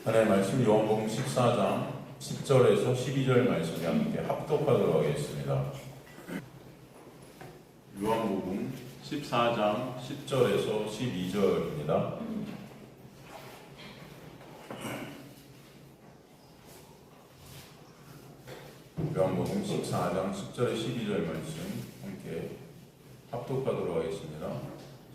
하나님의 말씀 요한복음 14장 10절에서 12절 말씀에 함께 합독하도록 하겠습니다. 요한복음 14장 10절에서 12절입니다. 요한복음 14장 10절에 12절 말씀 함께 합독하도록 하겠습니다.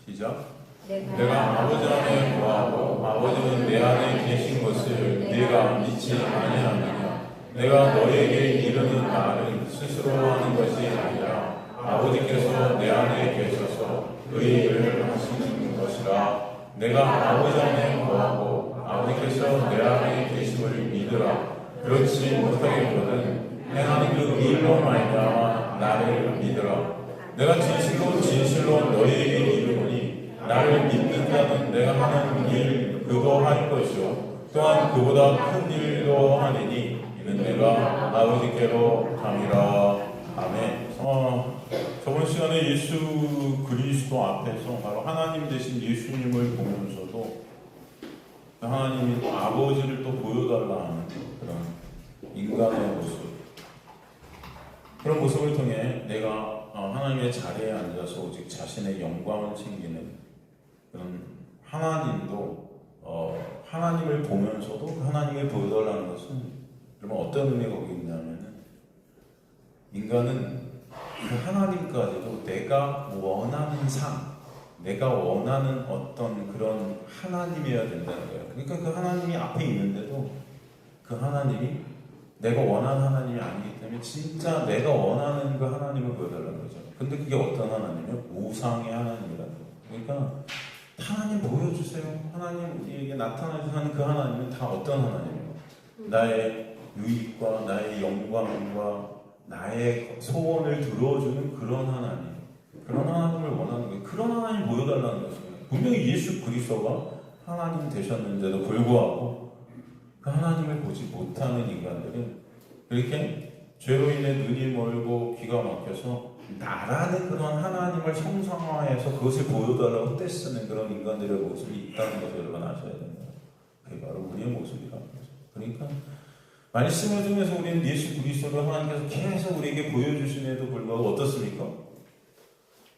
시작. 내가 아버지 안에 거하고 아버지는 내 안에 계신 것을 네가 믿지 아니하느냐? 내가 너에게 이르는 말은 스스로 하는 것이 아니라 아버지께서 내 안에 계셔서 그의 일을 하시는 것이라. 내가 아버지 안에 거하고 아버지께서 내 안에 계심을 믿으라. 그렇지 못하겠거든 행하는 그 일로 말미암아 나를 믿으라. 내가 진실로 너희에게 이르노니 나를 믿는 자는 내가 하는 일 그거 할 것이요 또한 그보다 큰 일도 하리니 이는 내가 아버지께로 감이라. 아멘. 저번 시간에 예수 그리스도 앞에서 바로 하나님 되신 예수님을 보면서도 하나님이 아버지를 또 보여달라는 그런 인간의 모습, 그런 모습을 통해 내가 하나님의 자리에 앉아서 오직 자신의 영광을 챙기는 그런 하나님도 하나님을 보면서도 하나님을 보여달라는 것은 여러분 어떤 의미가 거기 있냐면은 인간은 그 하나님까지도 내가 원하는 삶, 내가 원하는 어떤 그런 하나님이어야 된다는 거예요. 그러니까 그 하나님이 앞에 있는데도 그 하나님이 내가 원하는 하나님이 아니기 때문에 진짜 내가 원하는 그 하나님을 보여달라는 거죠. 근데 그게 어떤 하나님이요? 우상의 하나님이라는 거예요. 그러니까 하나님 보여주세요. 하나님 우리에게 나타나주는 그 하나님은 다 어떤 하나님이에요? 나의 유익과 나의 영광과 나의 소원을 들어주는 그런 하나님, 그런 하나님을 원하는 거예요. 그런 하나님 보여달라는 것입니다. 분명히 예수 그리스도가 하나님 되셨는데도 불구하고 그 하나님을 보지 못하는 인간들은 그렇게 죄로 인해 눈이 멀고 귀가 막혀서 나라는 그런 하나님을 형상화해서 그것을 보여달라고 떼쓰는 그런 인간들의 모습이 있다는 것을 여러분 아셔야 됩니다. 그게 바로 우리의 모습이라는 거죠. 그러니까 말씀을 통해서 우리는 예수 그리스도를 하나님께서 계속 우리에게 보여주심에도 불구하고 어떻습니까?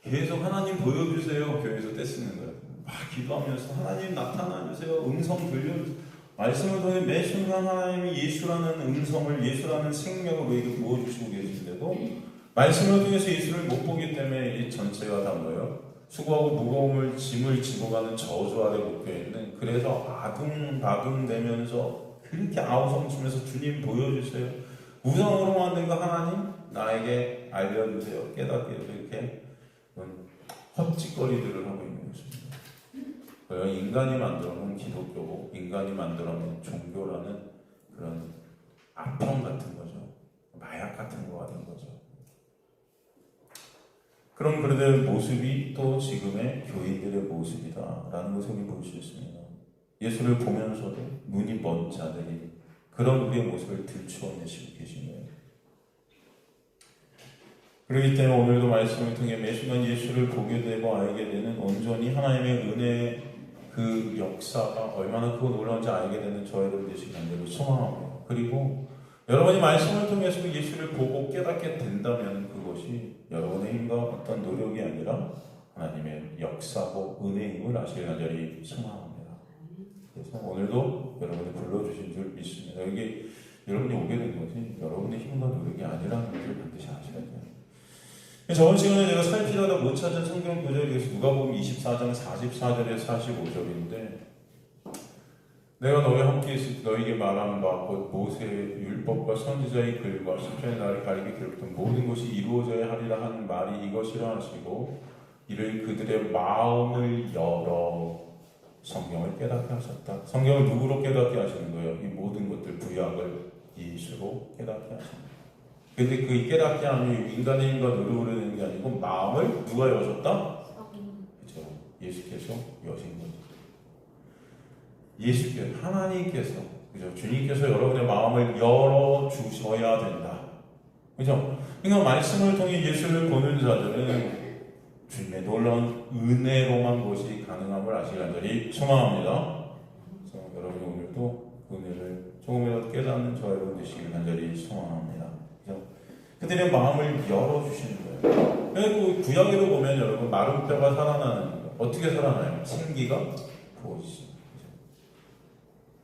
계속 하나님 보여주세요. 교회에서 떼쓰는 거예요. 막 기도하면서 하나님 나타나주세요. 음성 들려주세요. 말씀을 통해 매 순간 하나님이 예수라는 음성을, 예수라는 생명을 우리에게 부어주시고 계신데도 말씀을 통해서 예수를 못 보기 때문에 이 전체가 다 뭐예요? 수고하고 무거움을 짐을 지고 가는 저주 아래 묶여 있는, 그래서 아둥바둥 되면서 그렇게 아우성치면서 주님 보여주세요. 우상으로 만든 거 하나님 나에게 알려주세요. 깨닫게 해서 이렇게 헛짓거리들을 하고 있는 것입니다. 인간이 만들어놓은 기독교고 인간이 만들어놓은 종교라는 그런 악평 같은 거죠. 마약 같은 거 같은 거죠. 그런 그들의 모습이 또 지금의 교인들의 모습이다라는 것을 볼 수 있습니다. 예수를 보면서도 눈이 먼 자들이 그런 우리의 모습을 들추어내시고 계신 거예요. 그렇기 때문에 오늘도 말씀을 통해 매 순간 예수를 보게 되고 알게 되는 온전히 하나님의 은혜의 그 역사가 얼마나 크고 놀라운지 알게 되는 저 여러분 되시기 간절히 소망하고, 그리고 여러분이 말씀을 통해서 예수를 보고 깨닫게 된다면 그것이 여러분의 힘과 어떤 노력이 아니라 하나님의 역사고 은혜임을 아시길 간절히 소망합니다. 그래서 오늘도 여러분이 불러주신 줄 믿습니다. 여기 여러분이 오게 된 것이 여러분의 힘과 노력이 아니라는 것을 반드시 아셔야 돼요. 저번 시간에 제가 살피다가 못 찾은 성경 구절이 누가복음 24장 44절에 45절인데, 내가 너희와 함께 있을 때 너희에게 말한 바 곧 모세의 율법과 선지자의 글과 시편의 나를 가리게 기록된 모든 것이 이루어져야 하리라 하는 말이 이것이라 하시고 이를 그들의 마음을 열어 성경을 깨닫게 하셨다. 성경을 누구로 깨닫게 하시는 거예요? 이 모든 것들 구약을 예수로 깨닫게 하십니다. 근데 그 깨닫게 하면 인간의 힘과 노력으로 되는 게 아니고 마음을 누가 여셨다? 그렇죠. 예수께서 여신 거죠. 예수께서, 하나님께서, 그죠? 주님께서 여러분의 마음을 열어 주셔야 된다. 그죠? 그러니까 말씀을 통해 예수를 보는 자들은 주님의 놀라운 은혜로만 것이 가능함을 아시길 간절히 소망합니다. 그래서 여러분이 오늘도 은혜를 조금이라도 깨닫는 저와 여러분 되시길 간절히 소망합니다. 그죠? 그들의 마음을 열어주시는 거예요. 그리고 구약에도 보면 여러분 마른 뼈가 살아나는 거 어떻게 살아나요? 생기가 부어지죠.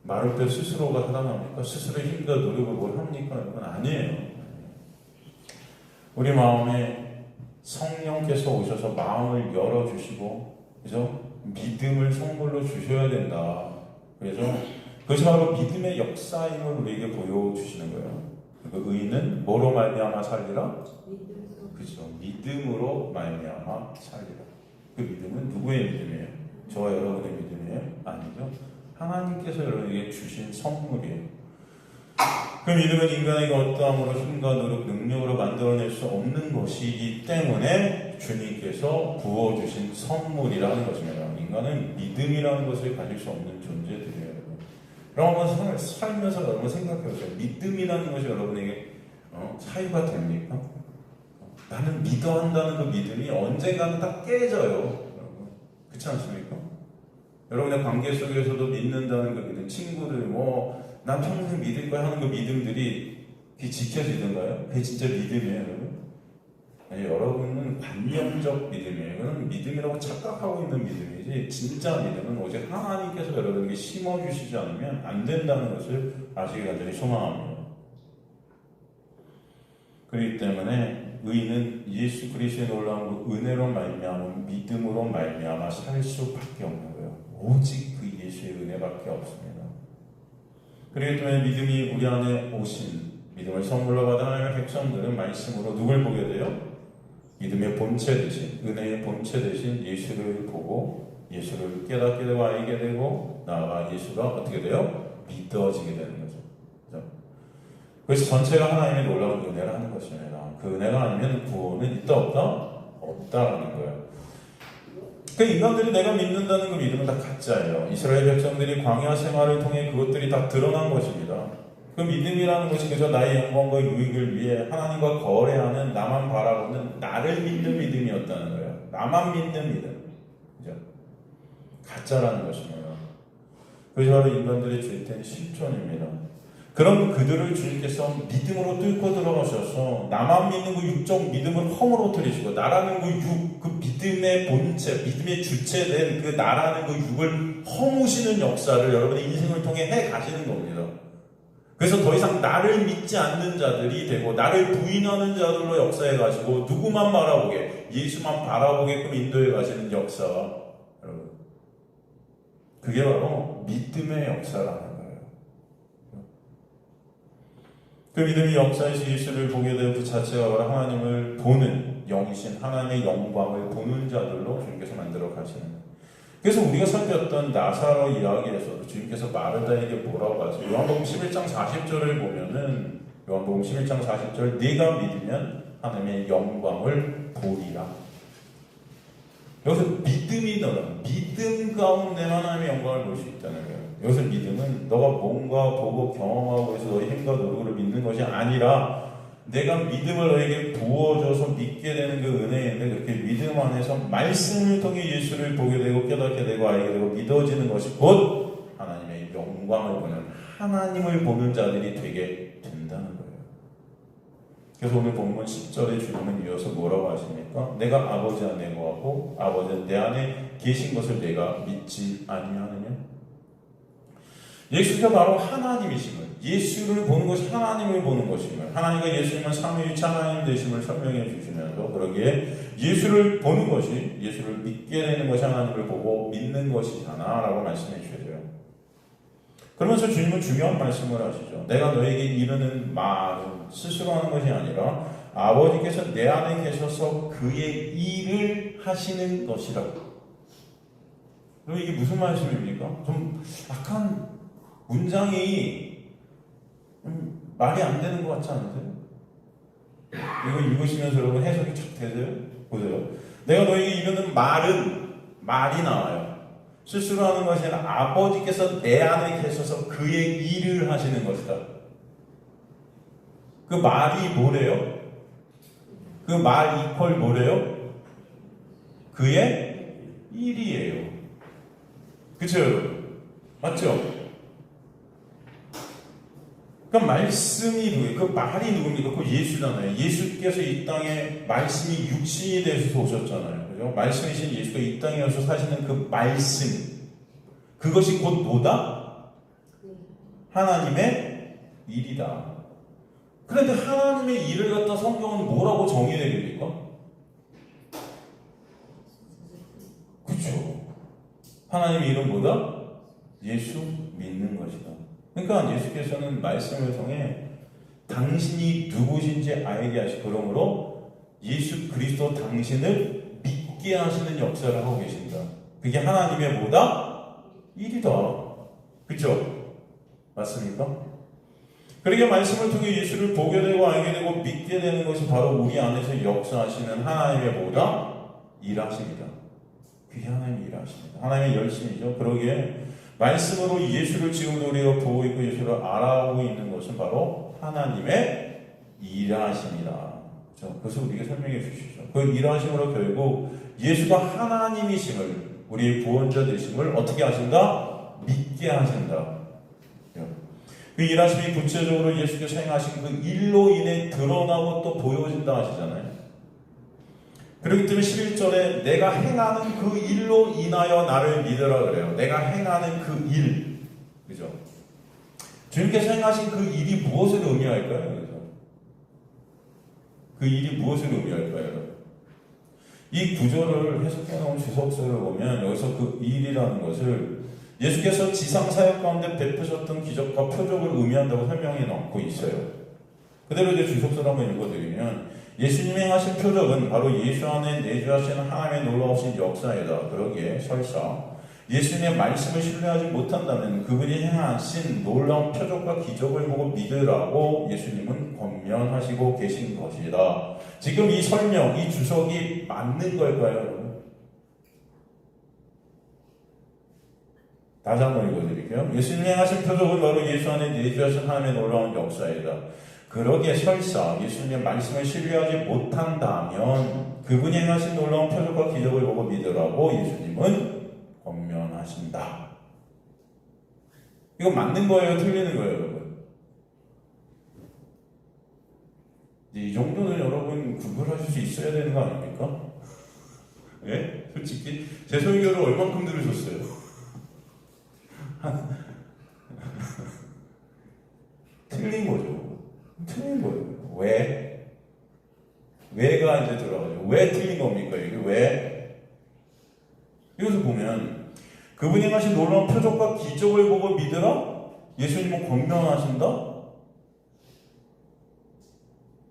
마른 뼈 스스로가 살아납니까? 스스로 힘과 노력을 뭘 합니까? 이건 아니에요. 우리 마음에 성령께서 오셔서 마음을 열어주시고, 그죠? 믿음을 선물로 주셔야 된다. 그래서 그것이 바로 믿음의 역사임을 우리에게 보여주시는 거예요. 그 의인은 뭐로 말미암아 살리라? 그죠? 믿음으로 말미암아 살리라. 그 믿음은 누구의 믿음이에요? 저와 여러분의 믿음이에요? 아니죠. 하나님께서 여러분에게 주신 선물이에요. 그 믿음은 인간에게 어떠함으로 힘과 노력, 능력으로 만들어낼 수 없는 것이기 때문에 주님께서 부어주신 선물이라는 것입니다. 인간은 믿음이라는 것을 가질 수 없는 존재들이에요. 여러분 한번 살면서 여러분 생각해보세요. 믿음이라는 것이 여러분에게 사유가 됩니까? 나는 믿어 한다는 그 믿음이 언젠가는 다 깨져요. 여러분. 그렇지 않습니까? 여러분의 관계 속에서도 믿는다는 그 믿음, 친구들 난 평생 믿을 거야 하는 그 믿음들이 그게 지켜지던가요? 그게 진짜 믿음이에요, 여러분? 아니, 여러분은 관념적 믿음이에요. 그건 믿음이라고 착각하고 있는 믿음이지, 진짜 믿음은 오직 하나님께서 여러분에게 심어주시지 않으면 안 된다는 것을 아시기 간절히 소망합니다. 그렇기 때문에 의인은 예수 그리스도의 놀라운 그 은혜로 말미암은 믿음으로 말미암아 살 수밖에 없는 거예요. 오직 그 예수의 은혜밖에 없습니다. 그렇기 때문에 믿음이 우리 안에 오신 믿음을 선물로 받은 하나님의 백성들은 말씀으로 누굴 보게 돼요? 믿음의 본체 되신, 은혜의 본체 되신 예수를 보고 예수를 깨닫게 되고 알게 되고 나아가 예수가 어떻게 돼요? 믿어지게 되는 거죠. 그렇죠? 그래서 전체가 하나님의 놀라운 은혜라는 것입니다. 그 은혜가 아니면 구원은 있다 없다? 없다라는 거예요. 그 인간들이 내가 믿는다는 그 믿음은 다 가짜예요. 이스라엘 백성들이 광야 생활을 통해 그것들이 다 드러난 것입니다. 그 믿음이라는 것이 그저 나의 영광과 유익을 위해 하나님과 거래하는, 나만 바라보는 나를 믿는 믿음이었다는 거예요. 나만 믿는 믿음. 그죠? 가짜라는 것입니다. 그것이 바로 인간들의 죄된 실존입니다. 그럼 그들을 주님께서 믿음으로 뚫고 들어가셔서 나만 믿는 그 육적 믿음을 허물어뜨리시고 나라는 그 믿음의 본체, 믿음의 주체된 그 나라는 그 육을 허무시는 역사를 여러분의 인생을 통해 해 가시는 겁니다. 그래서 더 이상 나를 믿지 않는 자들이 되고 나를 부인하는 자들로 역사해 가시고 누구만 바라보게, 예수만 바라보게끔 인도해 가시는 역사, 여러분. 그게 바로 믿음의 역사라는 거예요. 그 믿음이 역사에서 예수를 보게 된 그 자체가 바로 하나님을 보는 영이신 하나님의 영광을 보는 자들로 주님께서 만들어 가시는 거예요. 그래서 우리가 살폈던 나사로 이야기에서도 주님께서 마르다에게 뭐라고 하죠? 요한복음 11장 40절을 보면은 요한복음 11장 40절 네가 믿으면 하나님의 영광을 보리라. 여기서 믿음이 너는 믿음 가운데만 하나님의 영광을 볼 수 있다는 거예요. 여기서 믿음은 너가 뭔가 보고 경험하고 해서 너의 힘과 노력으로 믿는 것이 아니라 내가 믿음을 너에게 부어줘서 믿게 되는 그 은혜인데 그렇게 믿음 안에서 말씀을 통해 예수를 보게 되고 깨닫게 되고 알게 되고 믿어지는 것이 곧 하나님의 영광을 보는, 하나님을 보는 자들이 되게 된다는 거예요. 그래서 오늘 본문 10절에 주님은 이어서 뭐라고 하십니까? 내가 아버지 안에 거하고 아버지는 내 안에 계신 것을 내가 믿지 아니하느냐? 예수가 바로 하나님이심을, 예수를 보는 것이 하나님을 보는 것임을, 하나님과 예수님은 삼위일체 하나님 되심을 설명해 주시면서 그러기에 예수를 보는 것이, 예수를 믿게 되는 것이 하나님을 보고 믿는 것이잖아 라고 말씀해 주셔요. 그러면서 주님은 중요한 말씀을 하시죠. 내가 너에게 이르는 말은 스스로 하는 것이 아니라 아버지께서 내 안에 계셔서 그의 일을 하시는 것이라. 그럼 이게 무슨 말씀입니까? 좀 약간 문장이 말이 안 되는 것 같지 않으세요? 이거 읽으시면서 여러분 해석이 착 되세요? 보세요. 내가 너에게 이르는 말은 말이 나와요. 스스로 하는 것이 아니라 아버지께서 내 안에 계셔서 그의 일을 하시는 것이다. 그 말이 뭐래요? 그 말 이퀄 뭐래요? 그의 일이에요. 그쵸 여러분? 맞죠? 그러니까 말씀이 누구예요? 그 말이 누굽니까? 그 예수잖아요. 예수께서 이 땅에 말씀이 육신이 되셔서 오셨잖아요. 그죠? 말씀이신 예수가 이 땅에 오셔서 사시는 그 말씀. 그것이 곧 뭐다? 하나님의 일이다. 그런데 하나님의 일을 갖다 성경은 뭐라고 정의해드립니까? 그렇죠. 하나님의 일은 뭐다? 예수 믿는 것이다. 그러니까 예수께서는 말씀을 통해 당신이 누구신지 알게 하시고 그러므로 예수 그리스도 당신을 믿게 하시는 역사를 하고 계신다. 그게 하나님의 뭐다? 일이다. 그렇죠? 맞습니까? 그러게 말씀을 통해 예수를 보게 되고 알게 되고 믿게 되는 것이 바로 우리 안에서 역사하시는 하나님의 뭐다? 일하십니다. 그게 하나님의 일하십니다. 하나님의 열심이죠. 그러기에 말씀으로 예수를 지금도 우리가 보고 있고 예수를 알아보고 있는 것은 바로 하나님의 일하심이다. 그것을 우리에게 설명해 주시죠. 그 일하심으로 결국 예수가 하나님이심을 우리의 구원자 되심을 어떻게 하신다? 믿게 하신다. 그 일하심이 구체적으로 예수께서 행하신 그 일로 인해 드러나고 또 보여진다 하시잖아요. 그렇기 때문에 11절에 내가 행하는 그 일로 인하여 나를 믿으라 그래요. 내가 행하는 그 일. 그죠? 주님께서 행하신 그 일이 무엇을 의미할까요? 그죠? 그 일이 무엇을 의미할까요? 이 구절을 해석해 놓은 주석서를 보면 여기서 그 일이라는 것을 예수께서 지상 사역 가운데 베푸셨던 기적과 표적을 의미한다고 설명해 놓고 있어요. 그대로 이제 주석서를 한번 읽어드리면 예수님이 행하신 표적은 바로 예수 안에 내주하시는 하나님의 놀라우신 역사이다. 그러기에 설사 예수님의 말씀을 신뢰하지 못한다면 그분이 행하신 놀라운 표적과 기적을 보고 믿으라고 예수님은 권면하시고 계신 것이다. 지금 이 설명, 이 주석이 맞는 걸까요, 여러분? 다시 한번 읽어드릴게요. 예수님이 행하신 표적은 바로 예수 안에 내주하신 하나님의 놀라운 역사이다. 그러기에 설사 예수님의 말씀을 신뢰하지 못한다면 그분이 행하신 놀라운 표적과 기적을 보고 믿으라고 예수님은 권면하신다. 이거 맞는 거예요? 틀리는 거예요, 여러분? 이 정도는 여러분 구별하실 수 있어야 되는 거 아닙니까? 예? 솔직히 제 설교를 얼만큼 들으셨어요? 틀린 거죠. 틀린 거예요. 왜? 왜가 이제 들어가죠. 왜 틀린 겁니까? 이게 왜? 여기서 보면 그분이 행하신 놀라운 표적과 기적을 보고 믿으라? 예수님은 권면하신다?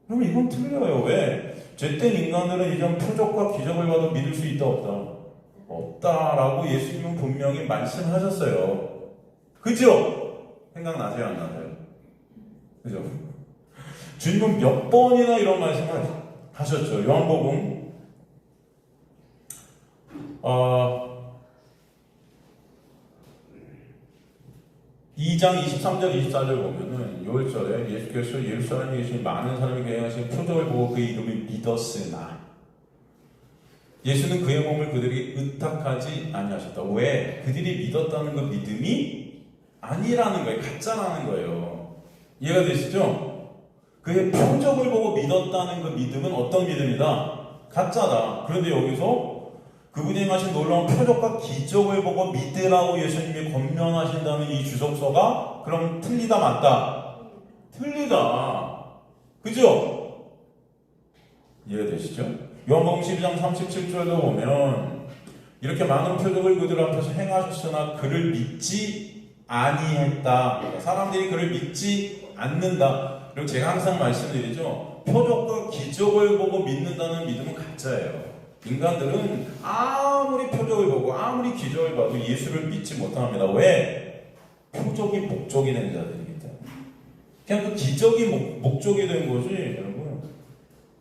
그럼 이건 틀려요. 왜? 죄된 인간들은 이전 표적과 기적을 봐도 믿을 수 있다 없다? 없다라고 예수님은 분명히 말씀하셨어요. 그죠? 생각나세요? 안 나세요? 그죠? 주님은 몇 번이나 이런 말씀을 하셨죠. 요한복음 2장 23절 24절 보면은 6절에 예수께서 예루살렘에 계신 많은 사람이 행하신 표적을 보고 그 이름을 믿었으나 예수는 그의 몸을 그들에게 의탁하지 아니하셨다. 왜? 그들이 믿었다는 그 믿음이 아니라는 거예요. 가짜라는 거예요. 이해가 되시죠? 그의 표적을 보고 믿었다는 그 믿음은 어떤 믿음이다? 가짜다. 그런데 여기서 그분이 행하신 놀라운 표적과 기적을 보고 믿으라고 예수님이 권면하신다는 이 주석서가 그럼 틀리다 맞다? 틀리다. 그죠? 이해가 되시죠? 요한복음 12장 37절도 보면 이렇게 많은 표적을 그들 앞에서 행하셨으나 그를 믿지 아니했다. 사람들이 그를 믿지 않는다. 그리고 제가 항상 말씀드리죠. 표적과 기적을 보고 믿는다는 믿음은 가짜예요. 인간들은 아무리 표적을 보고 아무리 기적을 봐도 예수를 믿지 못합니다. 왜? 표적이 목적이 된 자들이기 때문에. 그냥 그 기적이 목적이 된 것이 여러분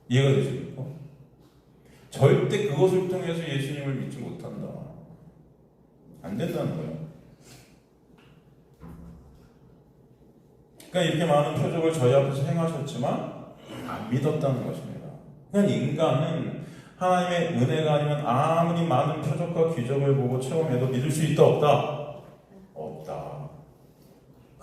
이해가 되십니까? 절대 그것을 통해서 예수님을 믿지 못한다. 안 된다는 거예요. 그러니까 이렇게 많은 표적을 저희 앞에서 행하셨지만 안 믿었다는 것입니다. 그냥 인간은 하나님의 은혜가 아니면 아무리 많은 표적과 기적을 보고 체험해도 믿을 수 있다 없다? 없다.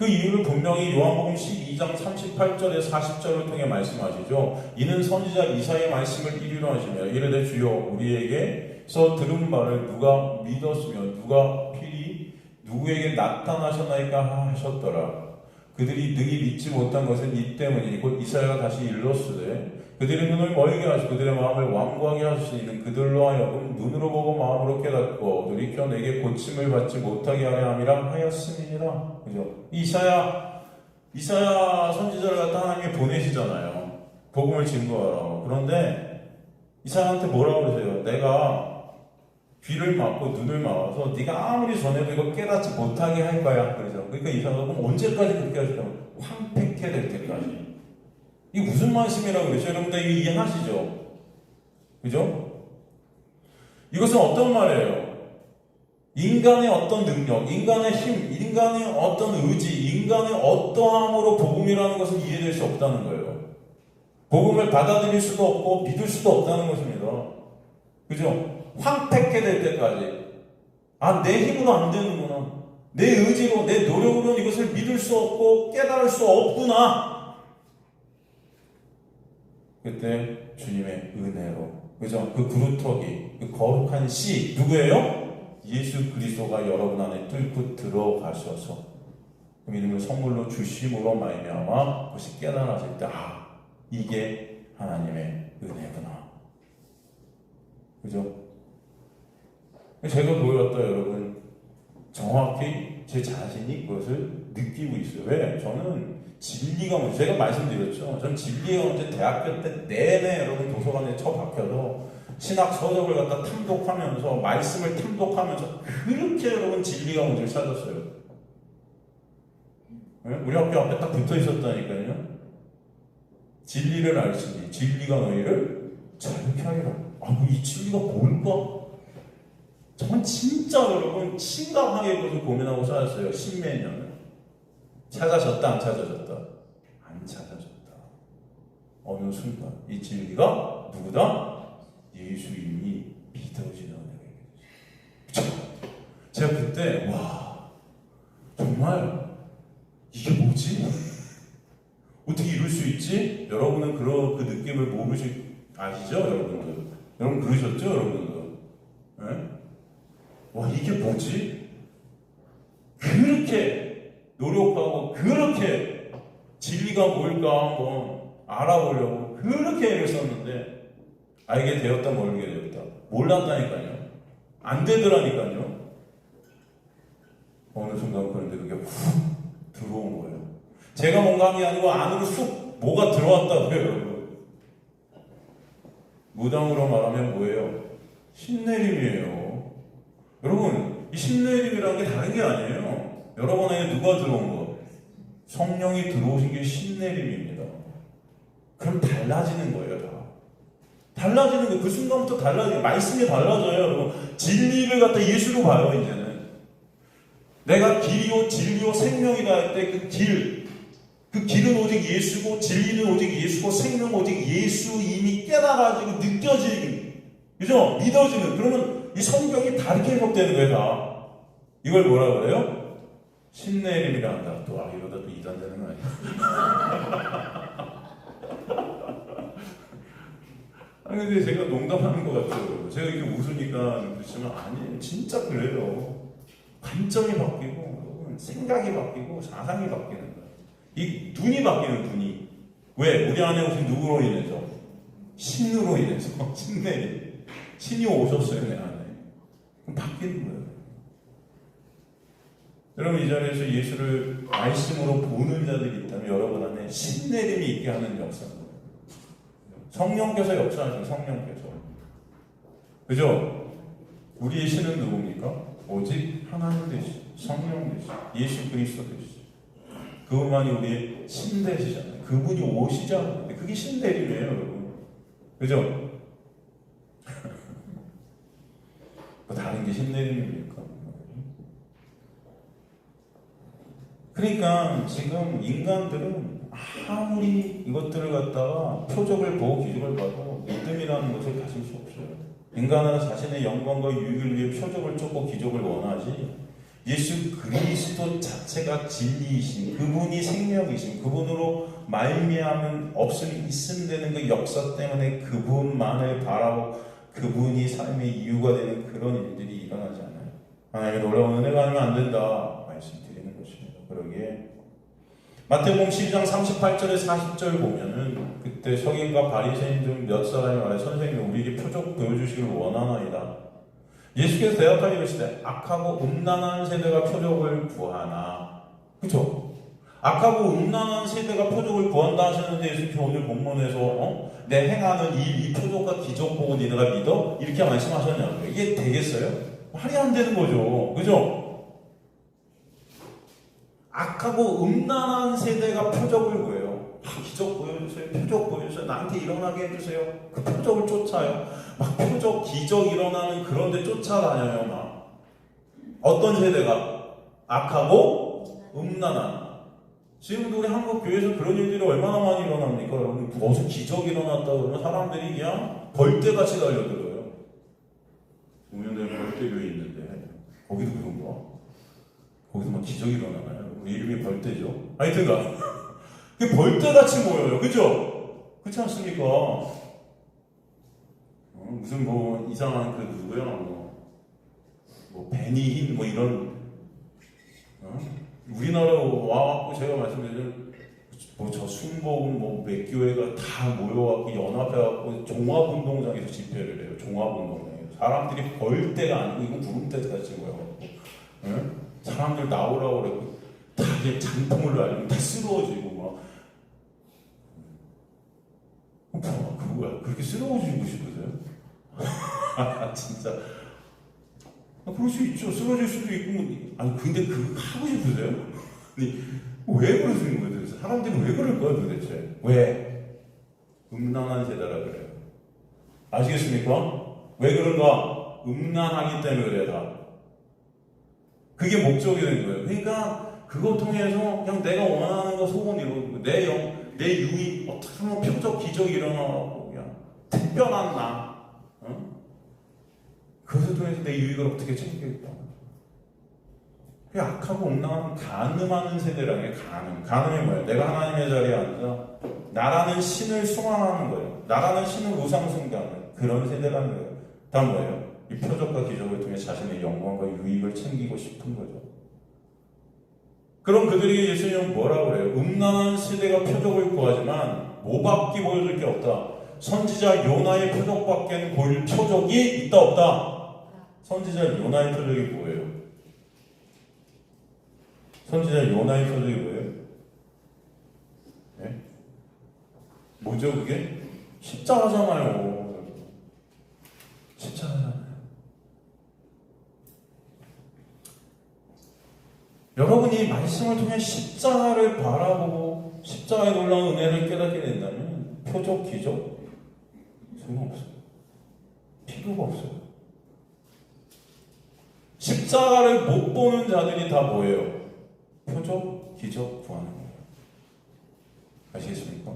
그 이유를 분명히 요한복음 12장 38절에 40절을 통해 말씀하시죠. 이는 선지자 이사야의 말씀을 이루려 하시며 이르되 주여 우리에게서 들은 바를 누가 믿었으며 누가 필히 누구에게 나타나셨나이까 하셨더라. 그들이 능히 믿지 못한 것은 이 때문이니 곧 이사야가 다시 일렀으되 그들의 눈을 멀게 하시고 그들의 마음을 완고하게 하시는 그들로 하여금 눈으로 보고 마음으로 깨닫고 돌이켜 내게 고침을 받지 못하게 하려 함이라 하였음이니라. 그죠? 이사야 선지자를 갖다 하나님이 보내시잖아요. 복음을 증거하라고. 그런데 이사야한테 뭐라고 그러세요? 내가 귀를 막고 눈을 막아서 네가 아무리 전해도 이거 깨닫지 못하게 할 거야. 그러죠. 그러니까 이사야가 그럼 언제까지 그렇게 하시냐면 황폐케 될 때까지. 이게 무슨 말씀이라고 그러죠? 여러분들 이거 이해하시죠? 그죠? 이것은 어떤 말이에요? 인간의 어떤 능력, 인간의 힘, 인간의 어떤 의지, 인간의 어떠함으로 복음이라는 것은 이해될 수 없다는 거예요. 복음을 받아들일 수도 없고 믿을 수도 없다는 것입니다. 그죠? 황폐케 될 때까지. 아, 내 힘으로 안 되는구나. 내 의지로, 내 노력으로는 이것을 믿을 수 없고 깨달을 수 없구나. 그때 주님의 은혜로, 그죠? 그 그루터기, 그 거룩한 씨, 누구예요? 예수 그리스도가 여러분 안에 뚫고 들어가셔서 그 믿음을 선물로 주심으로 말미암아 그것이 깨달아질 때, 아, 이게 하나님의 은혜구나. 그죠? 제가 보였다, 여러분. 정확히 제 자신이 그것을 느끼고 있어요. 왜? 저는 진리가 뭔지, 제가 말씀드렸죠. 전 진리가 뭔지 대학교 때 내내 여러분 도서관에 처박혀서 신학 서적을 갖다 탐독하면서 말씀을 탐독하면서 그렇게 여러분 진리가 뭔지를 찾았어요. 네? 우리 학교 앞에 딱 붙어 있었다니까요. 진리를 알지니 진리가 너희를 자유케 하리라. 아, 이 진리가 뭘까? 저는 진짜 여러분 심각하게 그것을 고민하고 살았어요. 십몇 년을. 찾아졌다, 안 찾아졌다? 안 찾아졌다. 어느 순간 이 진리가 누구다? 예수님이 믿어지는 은혜가. 제가 그때 와, 정말 이게 뭐지? 어떻게 이룰 수 있지? 여러분은 그 느낌을 아시죠? 여러분들? 여러분 그러셨죠? 여러분들? 네? 와, 이게 뭐지? 그렇게 노력하고 그렇게 진리가 뭘까 한번 알아보려고 그렇게 애를 썼는데 알게 되었다, 모르게 되었다. 몰랐다니까요. 안 되더라니까요. 어느 순간 그런데 그게 훅 들어온 거예요. 제가 뭔가 한 게 아니고 안으로 쑥 뭐가 들어왔다고요, 여러분. 무당으로 말하면 뭐예요? 신내림이에요. 여러분, 이 신내림이라는 게 다른 게 아니에요. 여러분에게 누가 들어온 거? 성령이 들어오신 게 신내림입니다. 그럼 달라지는 거예요, 다. 달라지는 거예요. 그 순간부터 달라져요. 말씀이 달라져요, 여러분. 진리를 갖다 예수로 봐요, 이제는. 내가 길이요, 진리요, 생명이다 할 때 그 길은 오직 예수고, 진리는 오직 예수고, 생명은 오직 예수임이 깨달아지고 느껴지는, 그죠? 믿어지는. 그러면 이 성경이 다르게 해석되는 거예요, 다. 이걸 뭐라 그래요? 신내림이라 한다. 또, 이러다 또 이단 되는 거 아니야? 근데 제가 농담하는 것 같아요. 제가 이렇게 웃으니까 그렇지만, 아니에요. 진짜 그래요. 관점이 바뀌고, 생각이 바뀌고, 사상이 바뀌는 거예요. 이 눈이 바뀌는, 눈이. 왜? 우리 안에 오신 누구로 인해서? 신으로 인해서. 신내림. 신이 오셨어요, 내 안에. 그럼 바뀌는 거예요. 여러분, 이 자리에서 예수를 말씀으로 보는 자들이 있다면 여러분 안에 신내림이 있게 하는 역사입니다. 성령께서 역사하시는, 성령께서. 그죠? 우리의 신은 누굽니까? 오직 하나님 되시죠. 성령 되시죠. 예수 그리스도 되시죠. 그분만이 우리의 신 되시잖아요. 그분이 오시잖아요. 그게 신내림이에요, 여러분. 그죠? 뭐 다른 게 신내림입니까? 그러니까 지금 인간들은 아무리 이것들을 갖다가 표적을 보고 기적을 봐도 믿음이라는 것을 가질 수 없어요. 인간은 자신의 영광과 유익을 위해 표적을 쫓고 기적을 원하지, 예수 그리스도 자체가 진리이신 그분이 생명이신 그분으로 말미암은 없음이 있음 되는 그 역사 때문에 그분만을 바라고 그분이 삶의 이유가 되는 그런 일들이 일어나지 않아요. 하나님의 놀라운 은혜가 아니면 안 된다 말씀드리는 것입니다. 그러기에 마태복음 12장 38절에 40절 보면은 그때 서기관과 바리새인 중 몇 사람이 말해 선생님 우리에게 표적 보여주시길 원하나이다. 예수께서 대답하여 이르시되 악하고 음란한 세대가 표적을 구하나. 그렇죠? 악하고 음란한 세대가 표적을 구한다 하셨는데 예수께서 오늘 본문에서 내 행하는 이 표적과 기적 보고 니네가 믿어? 이렇게 말씀하셨냐고요. 이게 되겠어요? 말이 안 되는 거죠. 그죠? 악하고 음란한 세대가 표적을 구해요. 기적 보여주세요. 표적 보여주세요. 나한테 일어나게 해주세요. 그 표적을 쫓아요. 막 표적, 기적 일어나는 그런 데 쫓아다녀요. 막. 어떤 세대가? 악하고 음란한. 지금도 우리 한국 교회에서 그런 일들이 얼마나 많이 일어납니까? 여러분, 무슨 기적 일어났다 그러면 사람들이 그냥 벌떼같이 달려들어요. 공연대에 벌떼교회 있는데, 거기도 그런 거야? 거기서 막 기적이 일어나나요? 우리 이름이 벌떼죠? 하여튼간. 그게 벌떼같이 모여요. 그죠? 그렇지 않습니까? 무슨 뭐 이상한 그 누구야? 뭐 베니힌 뭐 이런 우리나라 와갖고 제가 말씀드린 뭐저 순복음 뭐 몇 교회가 다 모여갖고 연합해갖고 종합운동장에서 집회를 해요. 종합운동장에서 사람들이 벌떼가 아니고 이거 구름떼같이 모여갖고 사람들 나오라고 그랬고 다 이제 장풍을 날리고 다 쓰러워지고 막 그거야. 그렇게 쓰러워지고 싶으세요? 진짜 그럴 수 있죠. 쓰러질 수도 있고 아니 근데 그거 하고 싶으세요? 아니 왜 그러시는 거예요? 도대체? 사람들이 왜 그럴 거예요 도대체? 왜? 음란한 세대라 그래요. 아시겠습니까? 왜 그런가? 음란하기 때문에 그래요 다. 그게 목적이 된 거예요. 그러니까 그거 통해서 그냥 내가 원하는 거 소원 이루고 내 유익 어떻게 하면 표적 기적이 일어나고 그냥 특별한 나 그것을 통해서 내 유익을 어떻게 챙기겠다. 그 악하고 음란한 간음하는 세대라는 게 간음이 뭐예요? 내가 하나님의 자리에 앉아 나라는 신을 숭앙하는 거예요. 나라는 신을 우상 숭배하는 그런 세대라는 거예요. 다 뭐예요? 이 표적과 기적을 통해 자신의 영광과 유익을 챙기고 싶은 거죠. 그럼 그들에게 예수님은 뭐라고 그래요? 음란한 세대가 표적을 구하지만 뭐밖에 보여줄 게 없다. 선지자 요나의 표적밖에는 보일 표적이 있다 없다. 선지자 요나의 표적이 뭐예요? 선지자 요나의 표적이 뭐예요? 네? 뭐죠 그게? 십자가잖아요. 십자가잖아요. 여러분이 말씀을 통해 십자가를 바라보고 십자가의 놀라운 은혜를 깨닫게 된다면 표적, 기적 소용없어요. 필요가 없어요. 십자가를 못 보는 자들이 다 뭐예요? 표적, 기적 구하는 거예요. 아시겠습니까?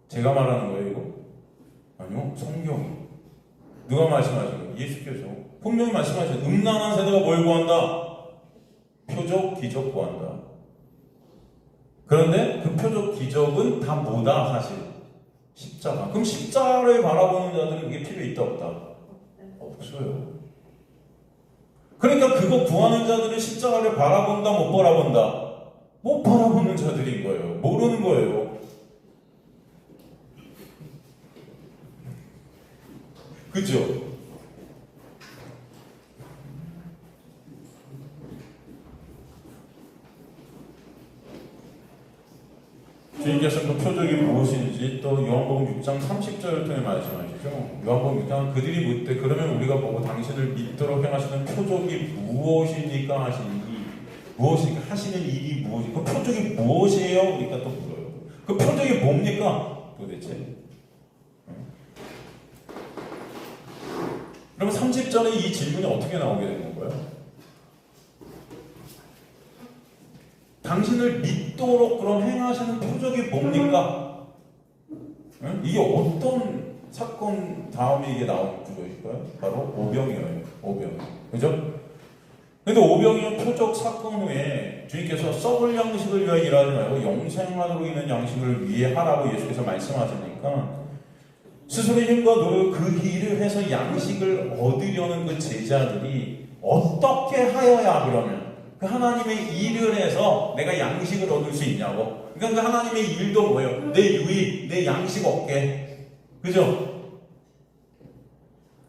제가 말하는 거예요 이거? 아니요. 성경이. 누가 말씀하신 거예요? 예수께서 분명히 말씀하셨어요. 음란한 세대가 뭘 구한다? 표적, 기적 구한다. 그런데 그 표적, 기적은 다 뭐다 사실? 십자가. 그럼 십자가를 바라보는 자들은 그게 필요 있다 없다? 없어요. 그러니까 그거 구하는 자들은 십자가를 바라본다 못 바라본다? 못 바라보는 자들인 거예요. 모르는 거예요. 그죠? 주님께서 그 표적이 무엇인지 또 요한복음 6장 30절을 통해 말씀하시죠. 요한복음 6장 그들이 묻되 그러면 우리가 보고 당신을 믿도록 행하시는 표적이 무엇입니까 하시니 무엇입니까 하시는 일이 무엇이 그 표적이 무엇이에요? 그러니까 또 물어요. 그 표적이 뭡니까? 도대체. 그러면 30절에 이 질문이 어떻게 나오게 되는 거예요? 당신을 믿도록 그럼 행하시는 표적이 뭡니까? 이게 어떤 사건 다음에 이게 나오는 구조일까요? 바로 오병이어요. 오병. 그죠? 근데 오병이어 표적 사건 후에 주님께서 썩을 양식을 위하여 일하지 말고 영생만으로 있는 양식을 위해 하라고 예수께서 말씀하시니까 스스로의 힘과 노력 그 일을 해서 양식을 얻으려는 그 제자들이 어떻게 하여야 그러면 그 하나님의 일을 해서 내가 양식을 얻을 수 있냐고. 그러니까 그 하나님의 일도 뭐예요? 내 유익, 내 양식 얻게. 그죠?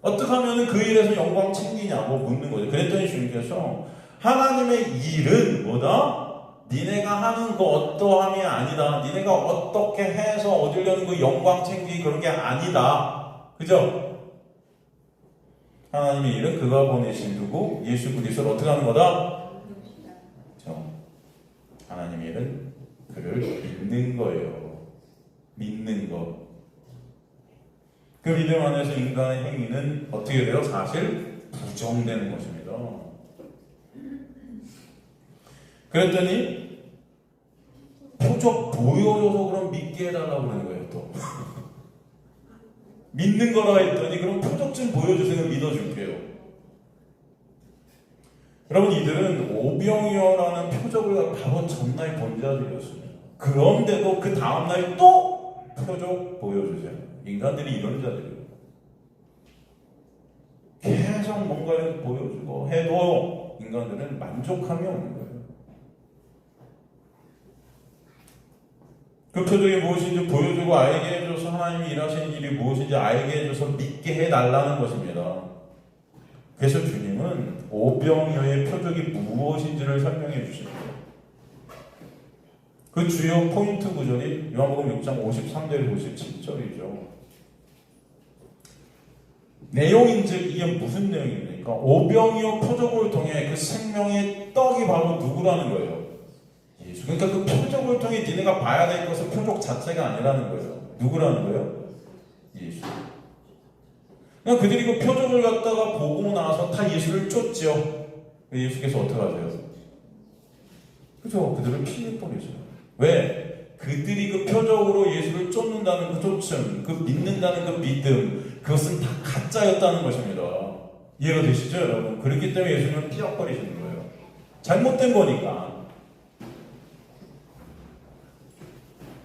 어떻게 하면 그 일에서 영광 챙기냐고 묻는 거죠. 그랬더니 주님께서 하나님의 일은 뭐다? 니네가 하는 그 어떠함이 아니다. 니네가 어떻게 해서 얻으려는 그 영광 챙기기 그런 게 아니다. 그죠? 하나님의 일은 그가 보내신 누구? 예수 그리스도를 어떻게 하는 거다? 그죠? 하나님의 일은 그를 믿는 거예요. 믿는 것. 그 믿음 안에서 인간의 행위는 어떻게 돼요? 사실 부정되는 것입니다. 그랬더니 표적 보여줘서 그럼 믿게 해달라고 그러는 거예요. 또 믿는 거라 했더니 그럼 표적 좀 보여주세요. 믿어줄게요. 여러분 이들은 오병이어라는 표적을 바로 전날 본 자들이었습니다. 그런데도 그 다음날 또 표적 보여주세요. 인간들이 이런 자들이에요. 계속 뭔가를 보여주고 해도 인간들은 만족함이 없는 거예요. 그 표적이 무엇인지 보여주고 알게 해줘서 하나님이 일하시는 일이 무엇인지 알게 해줘서 믿게 해달라는 것입니다. 그래서 주님은 오병이어의 표적이 무엇인지를 설명해 주십니다. 그 주요 포인트 구절이 요한복음 6장 53절 57절이죠. 내용인즉 이게 무슨 내용입니까? 오병이어 표적을 통해 그 생명의 떡이 바로 누구라는 거예요? 예수. 그러니까 그 표적을 통해 니네가 봐야 될 것은 표적 자체가 아니라는 거예요. 누구라는 거예요? 예수. 그냥 그들이 그 표적을 갖다가 보고 나서 다 예수를 쫓죠. 예수께서 어떻게 하세요? 그죠? 그들을 피해버리죠. 왜? 그들이 그 표적으로 예수를 쫓는다는 그 쫓음, 그 믿는다는 그 믿음, 그것은 다 가짜였다는 것입니다. 이해가 되시죠, 여러분? 그렇기 때문에 예수님은 피해버리시는 거예요. 잘못된 거니까.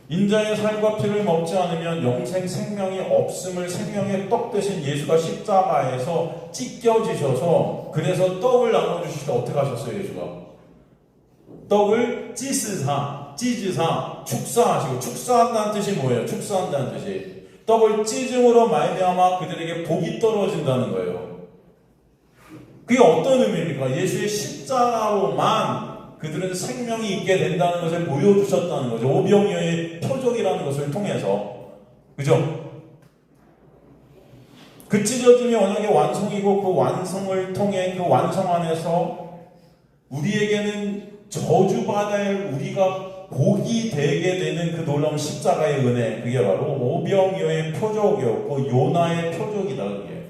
인자의 살과 피를 먹지 않으면 영생 생명이 없음을 생명의 떡 대신 예수가 십자가에서 찢겨지셔서 그래서 떡을 나눠주시다 어떻게 하셨어요, 예수가? 떡을 찢으사, 축사하시고, 축사한다는 뜻이 뭐예요? 축사한다는 뜻이 떡을 찢음으로 말미암아 그들에게 복이 떨어진다는 거예요. 그게 어떤 의미입니까? 예수의 십자가로만 그들은 생명이 있게 된다는 것을 보여주셨다는 거죠. 오병이어의 표적이라는 것을 통해서. 그죠? 그 찢어짐이 언약의 완성이고 그 완성을 통해 그 완성 안에서 우리에게는 저주받을 우리가 복이 되게 되는 그 놀라운 십자가의 은혜, 그게 바로 오병이어의 표적이었고 요나의 표적이다. 그게.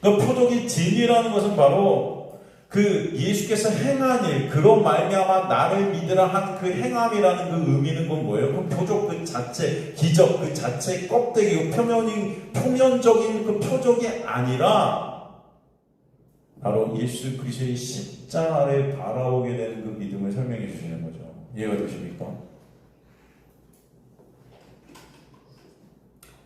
그 표적이 진이라는 것은 바로 그 예수께서 행한 일, 그런 말미암아 나를 믿으라 한 그 행함이라는 그 의미는 건 뭐예요? 그 표적 그 자체, 기적 그 자체 껍데기, 표면적인 그 표적이 아니라 바로 예수 그리스도의 십자가를 바라보게 되는 그 믿음을 설명해 주시는 거죠. 이해가 되십니까?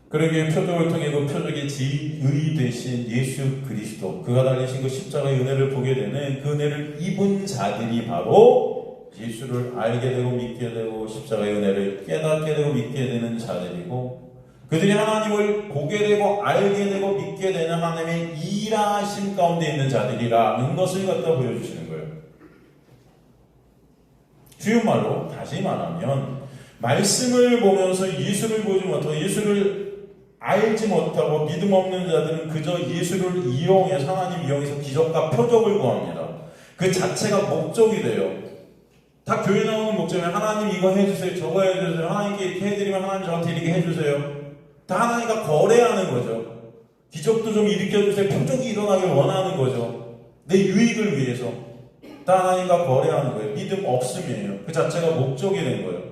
그러기에 표적을 통해 그 표적의 지의 되신 예수 그리스도, 그가 달리신 그 십자가의 은혜를 보게 되는 그 은혜를 입은 자들이 바로 예수를 알게 되고 믿게 되고 십자가의 은혜를 깨닫게 되고 믿게 되는 자들이고, 그들이 하나님을 보게 되고 알게 되고 믿게 되는 하나님의 일하심 가운데 있는 자들이라는 것을 갖다 보여주시는 거예요. 쉬운 말로 다시 말하면 말씀을 보면서 예수를 보지 못하고 예수를 알지 못하고 믿음 없는 자들은 그저 예수를 이용해서 하나님 이용해서 기적과 표적을 구합니다. 그 자체가 목적이 돼요. 다 교회 나오는 목적이면 하나님 이거 해주세요, 저거 해주세요, 하나님께 이렇게 해드리면 하나님 저한테 이렇게 해주세요. 다 하나님과 거래하는 거죠. 기적도 좀 일으켜주세요, 표적이 일어나길 원하는 거죠. 내 유익을 위해서 다 하나님과 거래하는 거예요. 믿음 없음이에요. 그 자체가 목적이 된 거예요.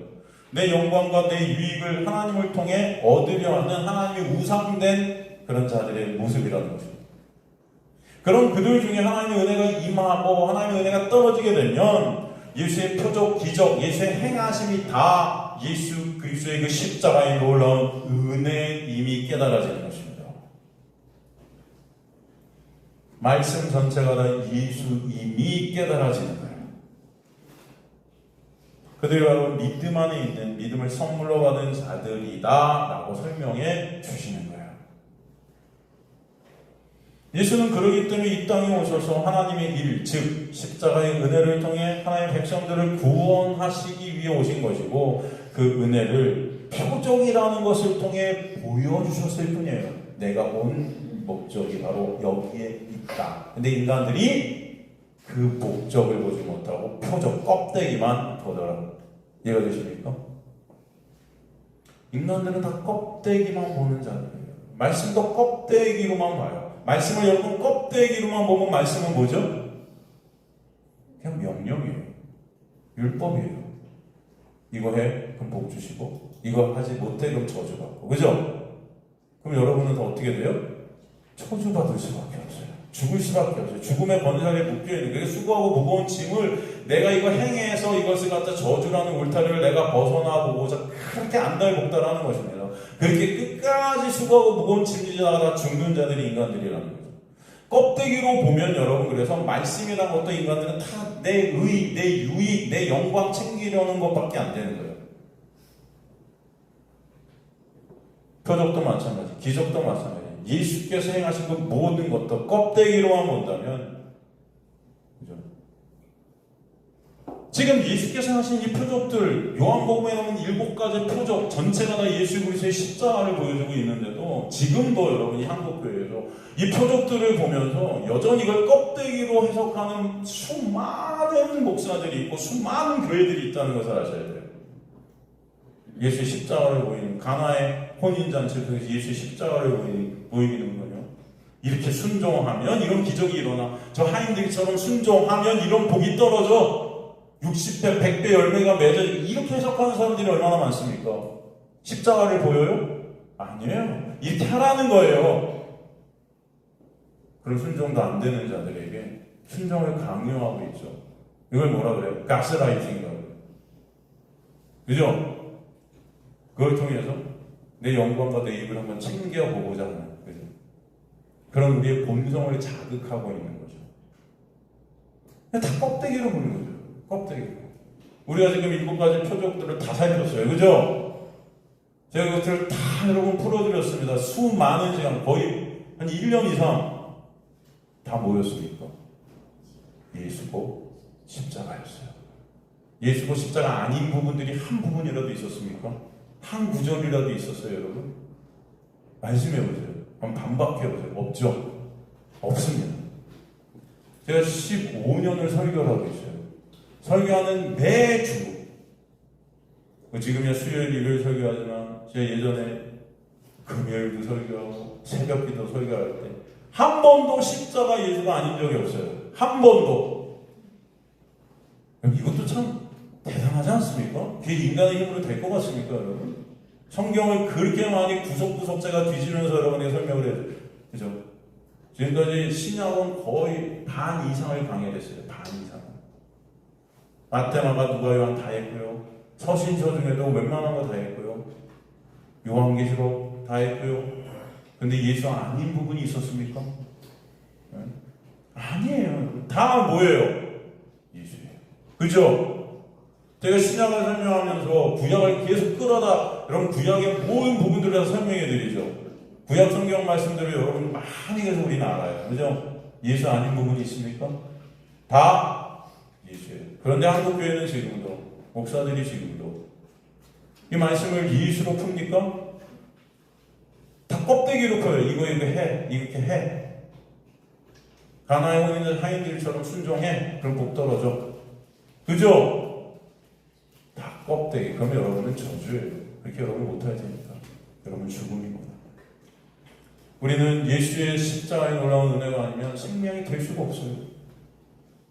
내 영광과 내 유익을 하나님을 통해 얻으려 하는 하나님의 우상된 그런 자들의 모습이라는 것입니다. 그럼 그들 중에 하나님의 은혜가 임하고 하나님의 은혜가 떨어지게 되면 예수의 표적, 기적, 예수의 행하심이 다 예수 그리스도의 그 십자가의 놀라운 은혜에 이미 깨달아지는 것입니다. 말씀 전체가 다 예수 이미 깨달아지는 거예요. 그들이 바로 믿음 안에 있는 믿음을 선물로 받은 자들이다 라고 설명해 주시는 거예요. 예수는 그러기 때문에 이 땅에 오셔서 하나님의 일, 즉 십자가의 은혜를 통해 하나님의 백성들을 구원하시기 위해 오신 것이고 그 은혜를 표적이라는 것을 통해 보여주셨을 뿐이에요. 내가 온 목적이 바로 여기에 있다. 근데 인간들이 그 목적을 보지 못하고 표적, 껍데기만 보더라고요. 이해가 되십니까? 인간들은 다 껍데기만 보는 자들이에요. 말씀도 껍데기로만 봐요. 말씀을 여러분 껍데기로만 보면 말씀은 뭐죠? 그냥 명령이에요. 율법이에요. 이거 해, 그럼 복 주시고, 이거 하지 못해, 그럼 저주받고. 그죠? 그럼 여러분은 더 어떻게 돼요? 저주받을 수밖에 없어요. 죽을 수밖에 없어요. 죽음의 번삭에 묶여있는 거예요. 수고하고 무거운 짐을 내가 이거 행해서 이것을 갖다 저주라는 울타리를 내가 벗어나 보고자 그렇게 안달복달하는 것입니다. 그렇게 끝까지 수고하고 무거운 짐 지다가 죽는 자들이 인간들이라는 거죠. 껍데기로 보면 여러분 그래서 말씀이라는 어떤 인간들은 다 내 의, 내 유익, 내 영광 챙기려는 것밖에 안 되는 거예요. 표적도 마찬가지, 기적도 마찬가지. 예수께서 행하신 그 모든 것도 껍데기로만 본다면, 그죠? 지금 예수께서 하신 이 표적들, 요한복음에 나오는 7가지 표적 전체가 다 예수 그리스도의 십자가를 보여주고 있는데도 지금도 여러분이 한국교회에서 이 표적들을 보면서 여전히 이걸 껍데기로 해석하는 수많은 목사들이 있고 수많은 교회들이 있다는 것을 아셔야 돼요. 예수의 십자가를 보이는 가나의 혼인잔치를 통해서 예수의 십자가를 보이는 거요. 이렇게 순종하면 이런 기적이 일어나. 저 하인들처럼 순종하면 이런 복이 떨어져. 60배, 100배 열매가 맺어. 이렇게 해석하는 사람들이 얼마나 많습니까? 십자가를 보여요? 아니에요. 이렇게 하라는 거예요. 그런 순종도 안 되는 자들에게 순종을 강요하고 있죠. 이걸 뭐라 그래요? 가스라이팅이라고 그래요. 그죠? 그걸 통해서 내 영광과 내 입을 한번 챙겨보고자 하는, 그죠? 그런 우리의 본성을 자극하고 있는 거죠. 다 껍데기로 보는 거죠. 껍데기. 우리가 지금 7가지 표적들을 다 살폈어요. 그죠? 제가 그것들을 다 여러분 풀어드렸습니다. 수많은 시간, 거의 한 1년 이상 다 뭐였습니까? 예수고 십자가였어요. 예수고 십자가 아닌 부분들이 한 부분이라도 있었습니까? 한 구절이라도 있었어요, 여러분? 말씀해보세요. 한번 반박해보세요. 없죠? 없습니다. 제가 15년을 설교를 하고 있어요. 설교하는 매주, 지금이야 수요일, 일요일 설교하지만 제가 예전에 금요일도 설교하고 새벽기도 설교할 때 한 번도 십자가 예수가 아닌 적이 없어요. 한 번도. 이것도 참 대단하지 않습니까? 그게 인간의 힘으로 될 것 같습니까, 여러분? 성경을 그렇게 많이 구석구석 제가 뒤지면서 여러분에게 설명을 해요. 그죠? 지금까지 신약은 거의 반 이상을 강의했어요. 반 이상. 마태마가 누가 요한 다 했고요. 서신서 중에도 웬만한 거 다 했고요. 요한계시록 다 했고요. 근데 예수 아닌 부분이 있었습니까? 네? 아니에요. 다 뭐예요? 예수예요. 그죠? 제가 신약을 설명하면서 구약을 계속 끌어다 여러분 구약의 모든 부분들을 다 설명해 드리죠. 구약 성경 말씀들을 여러분 많이 계속 우리는 알아요. 그죠? 예수 아닌 부분이 있습니까? 다 예수예요. 그런데 한국교회는 지금도 목사들이 지금도 이 말씀을 예수로 풉니까? 다 껍데기로 커요. 이거 해. 이렇게 해. 가나에 오는 하인들처럼 순종해. 그럼 복 떨어져. 그죠? 다 껍데기. 그러면 여러분은 저주예요. 그렇게 여러분 못할 테니까. 여러분 죽음입니다. 우리는 예수의 십자가에 놀라운 은혜가 아니면 생명이 될 수가 없어요.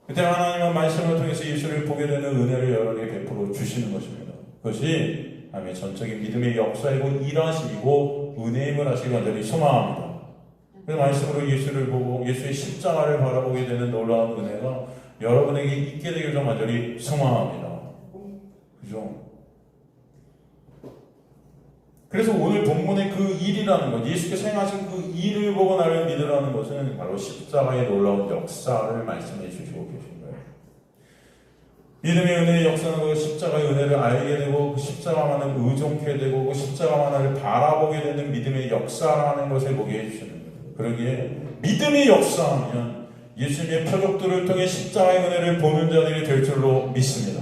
그때 하나님은 말씀을 통해서 예수를 보게 되는 은혜를 여러분에게 베풀어 주시는 것입니다. 그것이 하나님의 전적인 믿음의 역사이고 일하심이고 은혜임을 하시기 간절히 소망합니다. 그 말씀으로 예수를 보고 예수의 십자가를 바라보게 되는 놀라운 은혜가 여러분에게 있게 되길 좀 간절히 소망합니다. 그죠? 그래서 오늘 본문의 그 일이라는 것, 예수께서 행하신 그 일을 보고 나를 믿으라는 것은 바로 십자가의 놀라운 역사를 말씀해 주시고 계신 거예요. 믿음의 은혜의 역사는 그 십자가의 은혜를 알게 되고 그 십자가만을 의존케 되고 그 십자가만을 바라보게 되는 믿음의 역사라는 것을 보게 해주시는 거예요. 그러기에 믿음의 역사하면 예수님의 표적들을 통해 십자가의 은혜를 보는 자들이 될 줄로 믿습니다.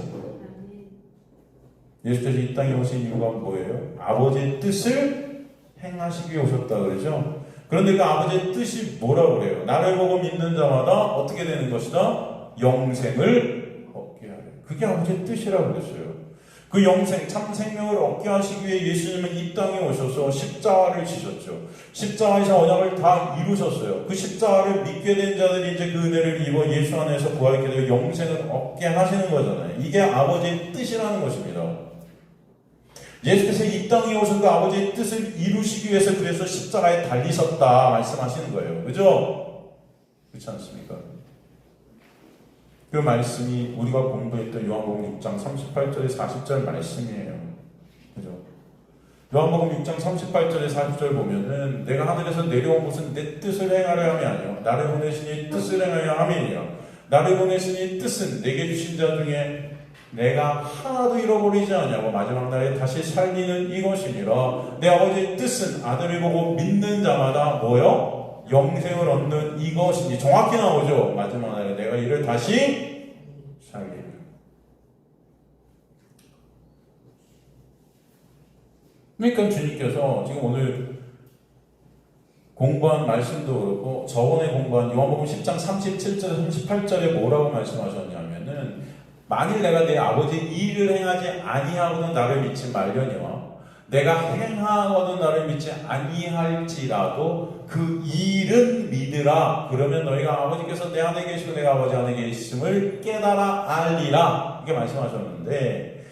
예수께서 이 땅에 오신 이유가 뭐예요? 아버지의 뜻을 행하시기 위해 오셨다 그러죠? 그런데 그 아버지의 뜻이 뭐라고 그래요? 나를 보고 믿는 자마다 어떻게 되는 것이다? 영생을 얻게 하래. 그게 아버지의 뜻이라고 그랬어요. 그 영생, 참 생명을 얻게 하시기 위해 예수님은 이 땅에 오셔서 십자가를 지셨죠. 십자가에서 언약을 다 이루셨어요. 그 십자가를 믿게 된 자들이 이제 그 은혜를 입어 예수 안에서 부활하게 되고 영생을 얻게 하시는 거잖아요. 이게 아버지의 뜻이라는 것입니다. 예수께서 이 땅에 오신 그 아버지의 뜻을 이루시기 위해서 그래서 십자가에 달리셨다 말씀하시는 거예요. 그죠? 그렇지 않습니까? 그 말씀이 우리가 공부했던 요한복음 6장 38절에 40절 말씀이에요. 그죠? 요한복음 6장 38절에 40절 보면은 내가 하늘에서 내려온 것은 내 뜻을 행하려 함이 아니요 나를 보내시니 뜻을 행하려 함이니라. 나를 보내시니 뜻은 내게 주신 자 중에 내가 하나도 잃어버리지 않냐고 마지막 날에 다시 살리는 이것이니라. 내 아버지의 뜻은 아들을 보고 믿는 자마다 뭐요? 영생을 얻는 이것이니. 정확히 나오죠. 마지막 날에 내가 이를 다시 살리리라. 그러니까 주님께서 지금 오늘 공부한 말씀도 그렇고 저번에 공부한 요한복음 10장 37절 38절에 뭐라고 말씀하셨냐면은 만일 내가 내 아버지의 일을 행하지 아니하거든 나를 믿지 말려니와 내가 행하거든 나를 믿지 아니할지라도 그 일은 믿으라. 그러면 너희가 아버지께서 내 안에 계시고 내가 아버지 안에 계심을 깨달아 알리라. 이렇게 말씀하셨는데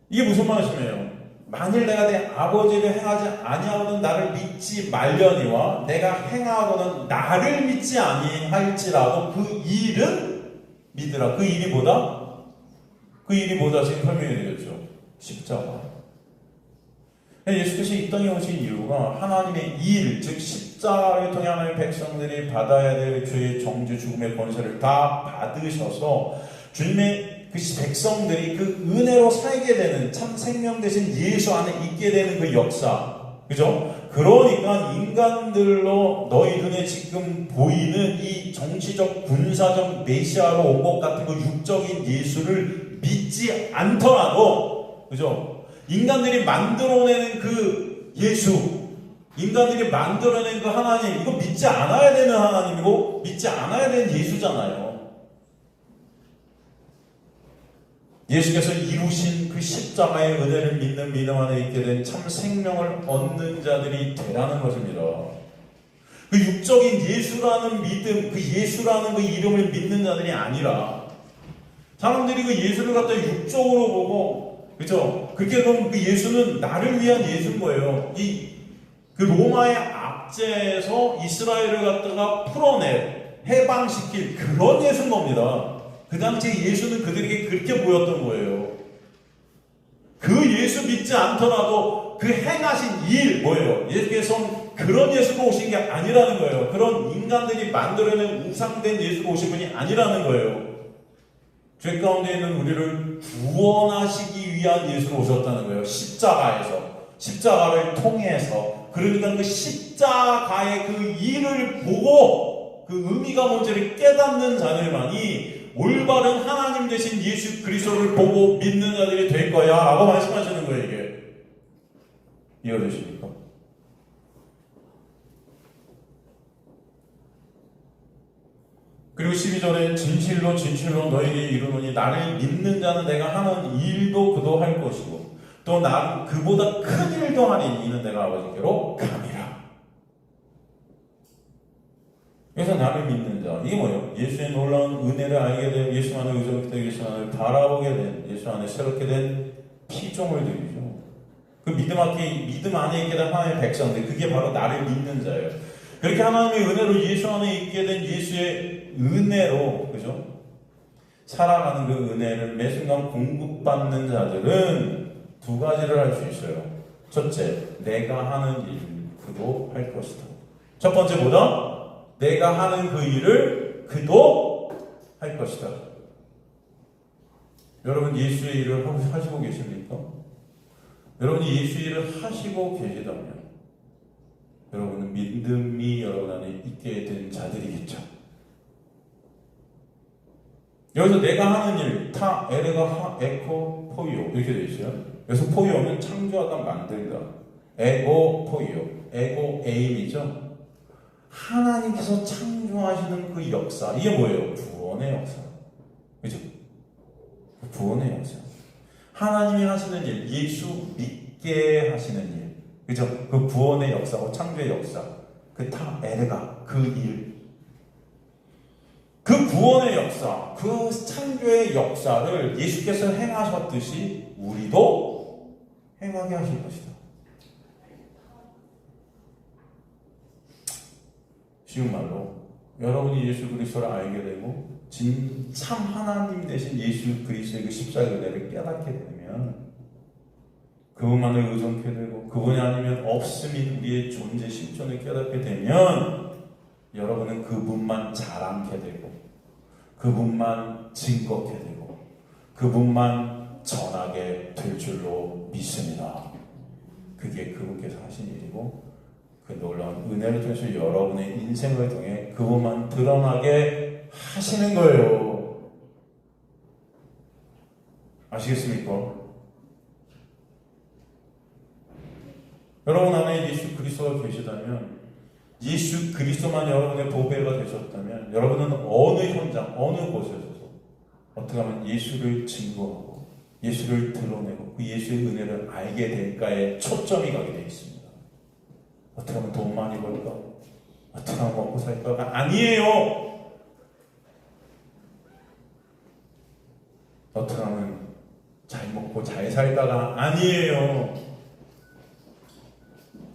이게 무슨 말씀이에요? 만일 내가 내 아버지를 행하지 아니하거든 나를 믿지 말려니와 내가 행하거든 나를 믿지 아니할지라도 그 일은 믿으라. 그 일이 뭐다? 그 일이 뭐다 지금 설명해 드렸죠. 십자가. 예수께서 이 땅에 오신 이유가 하나님의 일, 즉 십자가를 통해 하나님의 백성들이 받아야 될 죄의 정죄, 죽음의 권세를 다 받으셔서 주님의 그 백성들이 그 은혜로 살게 되는 참 생명 대신 예수 안에 있게 되는 그 역사. 그죠? 그러니까 인간들로 너희 눈에 지금 보이는 이 정치적, 군사적 메시아로 온 것 같은 그 육적인 예수를 믿지 않더라도, 그죠? 인간들이 만들어내는 그 예수, 인간들이 만들어낸 그 하나님, 이거 믿지 않아야 되는 하나님이고, 믿지 않아야 되는 예수잖아요. 예수께서 이루신 그 십자가의 은혜를 믿는 믿음 안에 있게 된 참 생명을 얻는 자들이 되라는 것입니다. 그 육적인 예수라는 믿음, 그 예수라는 그 이름을 믿는 자들이 아니라 사람들이 그 예수를 갖다 육적으로 보고, 그죠? 그렇게 보면 그 예수는 나를 위한 예수인 거예요. 그 로마의 압제에서 이스라엘을 갖다가 해방시킬 그런 예수인 겁니다. 그 당시에 예수는 그들에게 그렇게 보였던 거예요. 그 예수 믿지 않더라도 그 행하신 일 뭐예요? 예수께서 그런 예수가 오신 게 아니라는 거예요. 그런 인간들이 만들어낸 우상된 예수가 오신 분이 아니라는 거예요. 죄 가운데 있는 우리를 구원하시기 위한 예수로 오셨다는 거예요. 십자가를 통해서. 그러니까 그 십자가의 그 일을 보고 그 의미가 뭔지를 깨닫는 자들만이 올바른 하나님 되신 예수 그리스도를 보고 믿는 자들이 될 거야 라고 말씀하시는 거예요. 이게 이해되십니까? 그리고 12절에 진실로 너희에게 이르노니 나를 믿는 자는 내가 하는 일도 그도 할 것이고 또 나 그보다 큰 일도 하리니 이는 내가 아버지께로 감이라. 그래서 나를 믿는 자, 이게 뭐예요? 예수의 놀라운 은혜를 알게 된, 예수 안에 의존하게 된, 예수 안을 바라보게 된, 예수 안에 새롭게 된 피조물들이죠. 그 믿음 안에 있게 된 하나님의 백성들, 그게 바로 나를 믿는 자예요. 그렇게 하나님의 은혜로 예수 안에 있게 된 예수의 은혜로, 그죠? 살아가는 그 은혜를 매 순간 공급받는 자들은 두 가지를 할 수 있어요. 첫째, 내가 하는 일, 그도 할 것이다. 첫 번째 뭐다? 내가 하는 그 일을 그도 할 것이다. 여러분 예수의 일을 하시고 계십니까? 여러분이 예수 일을 하시고 계시다면 여러분은 믿음이 여러분 안에 있게 된 자들이겠죠. 여기서 내가 하는 일, 타, 에르가, 에코, 포이오 이렇게 되어 있어요. 여기서 포이오는 창조하다, 만들다. 에고, 포이오. 에고, 에임이죠. 하나님께서 창조하시는 그 역사, 이게 뭐예요? 구원의 역사. 그죠? 구원의 역사. 하나님이 하시는 일, 예수 믿게 하시는 일. 그죠? 그 구원의 역사고 창조의 역사. 그 타, 에르가, 그 일. 그 구원의 역사, 그 창조의 역사를 예수께서 행하셨듯이 우리도 행하게 하실 것이다. 쉬운 말로 여러분이 예수 그리스도를 알게 되고 참 하나님 되신 예수 그리스도의 그 십자가 은혜를 깨닫게 되면 그분만을 의존케 되고 그분이 아니면 없음인 우리의 존재 실존을 깨닫게 되면 여러분은 그분만 자랑케 되고 그분만 증거케 되고 그분만 전하게 될 줄로 믿습니다. 그게 그분께서 하신 일이고 그 놀라운 은혜를 통해서 여러분의 인생을 통해 그분만 드러나게 하시는 거예요. 아시겠습니까? 여러분 안에 예수 그리스도가 계시다면 예수 그리스도만 여러분의 보배가 되셨다면 여러분은 어느 현장, 어느 곳에서도 어떻게 하면 예수를 증거하고 예수를 드러내고 그 예수의 은혜를 알게 될까에 초점이 가게 되어 있습니다. 어떻게 하면 돈 많이 벌까? 어떻게 하면 먹고 살까? 아니에요. 어떻게 하면 잘 먹고 잘 살다가 아니에요.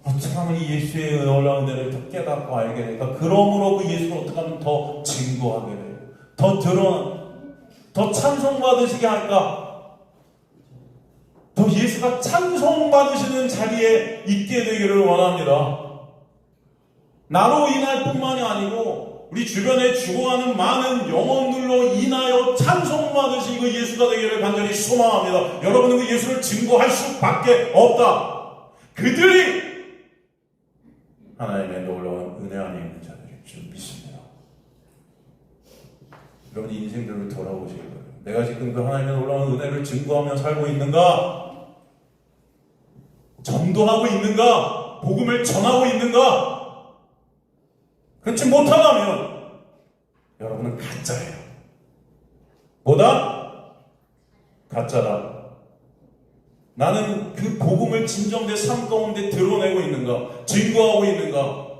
어떻게 하면 이 예수의 놀라운 은혜를 더 깨닫고 알게 될까? 그러므로 그 예수를 어떻게 하면 더 증거하게 돼요? 더 더 찬송받으시게 할까? 더 예수가 찬송받으시는 자리에 있게 되기를 원합니다. 나로 인할 뿐만이 아니고 우리 주변에 죽어가는 많은 영혼들로 인하여 찬송받으신 그 예수가 되기를 간절히 소망합니다. 여러분은 그 예수를 증거할 수밖에 없다. 그들이 하나님의 놀라운 은혜 안에 있는 자들일 줄 믿습니다. 여러분 인생들을 돌아보시길 바랍니다. 내가 지금 그 하나님의 놀라운 은혜를 증거하며 살고 있는가? 전도하고 있는가? 복음을 전하고 있는가? 그렇지 못하다면 여러분은 가짜예요. 뭐다? 가짜다. 나는 그 복음을 진정된 삶 가운데 드러내고 있는가? 증거하고 있는가?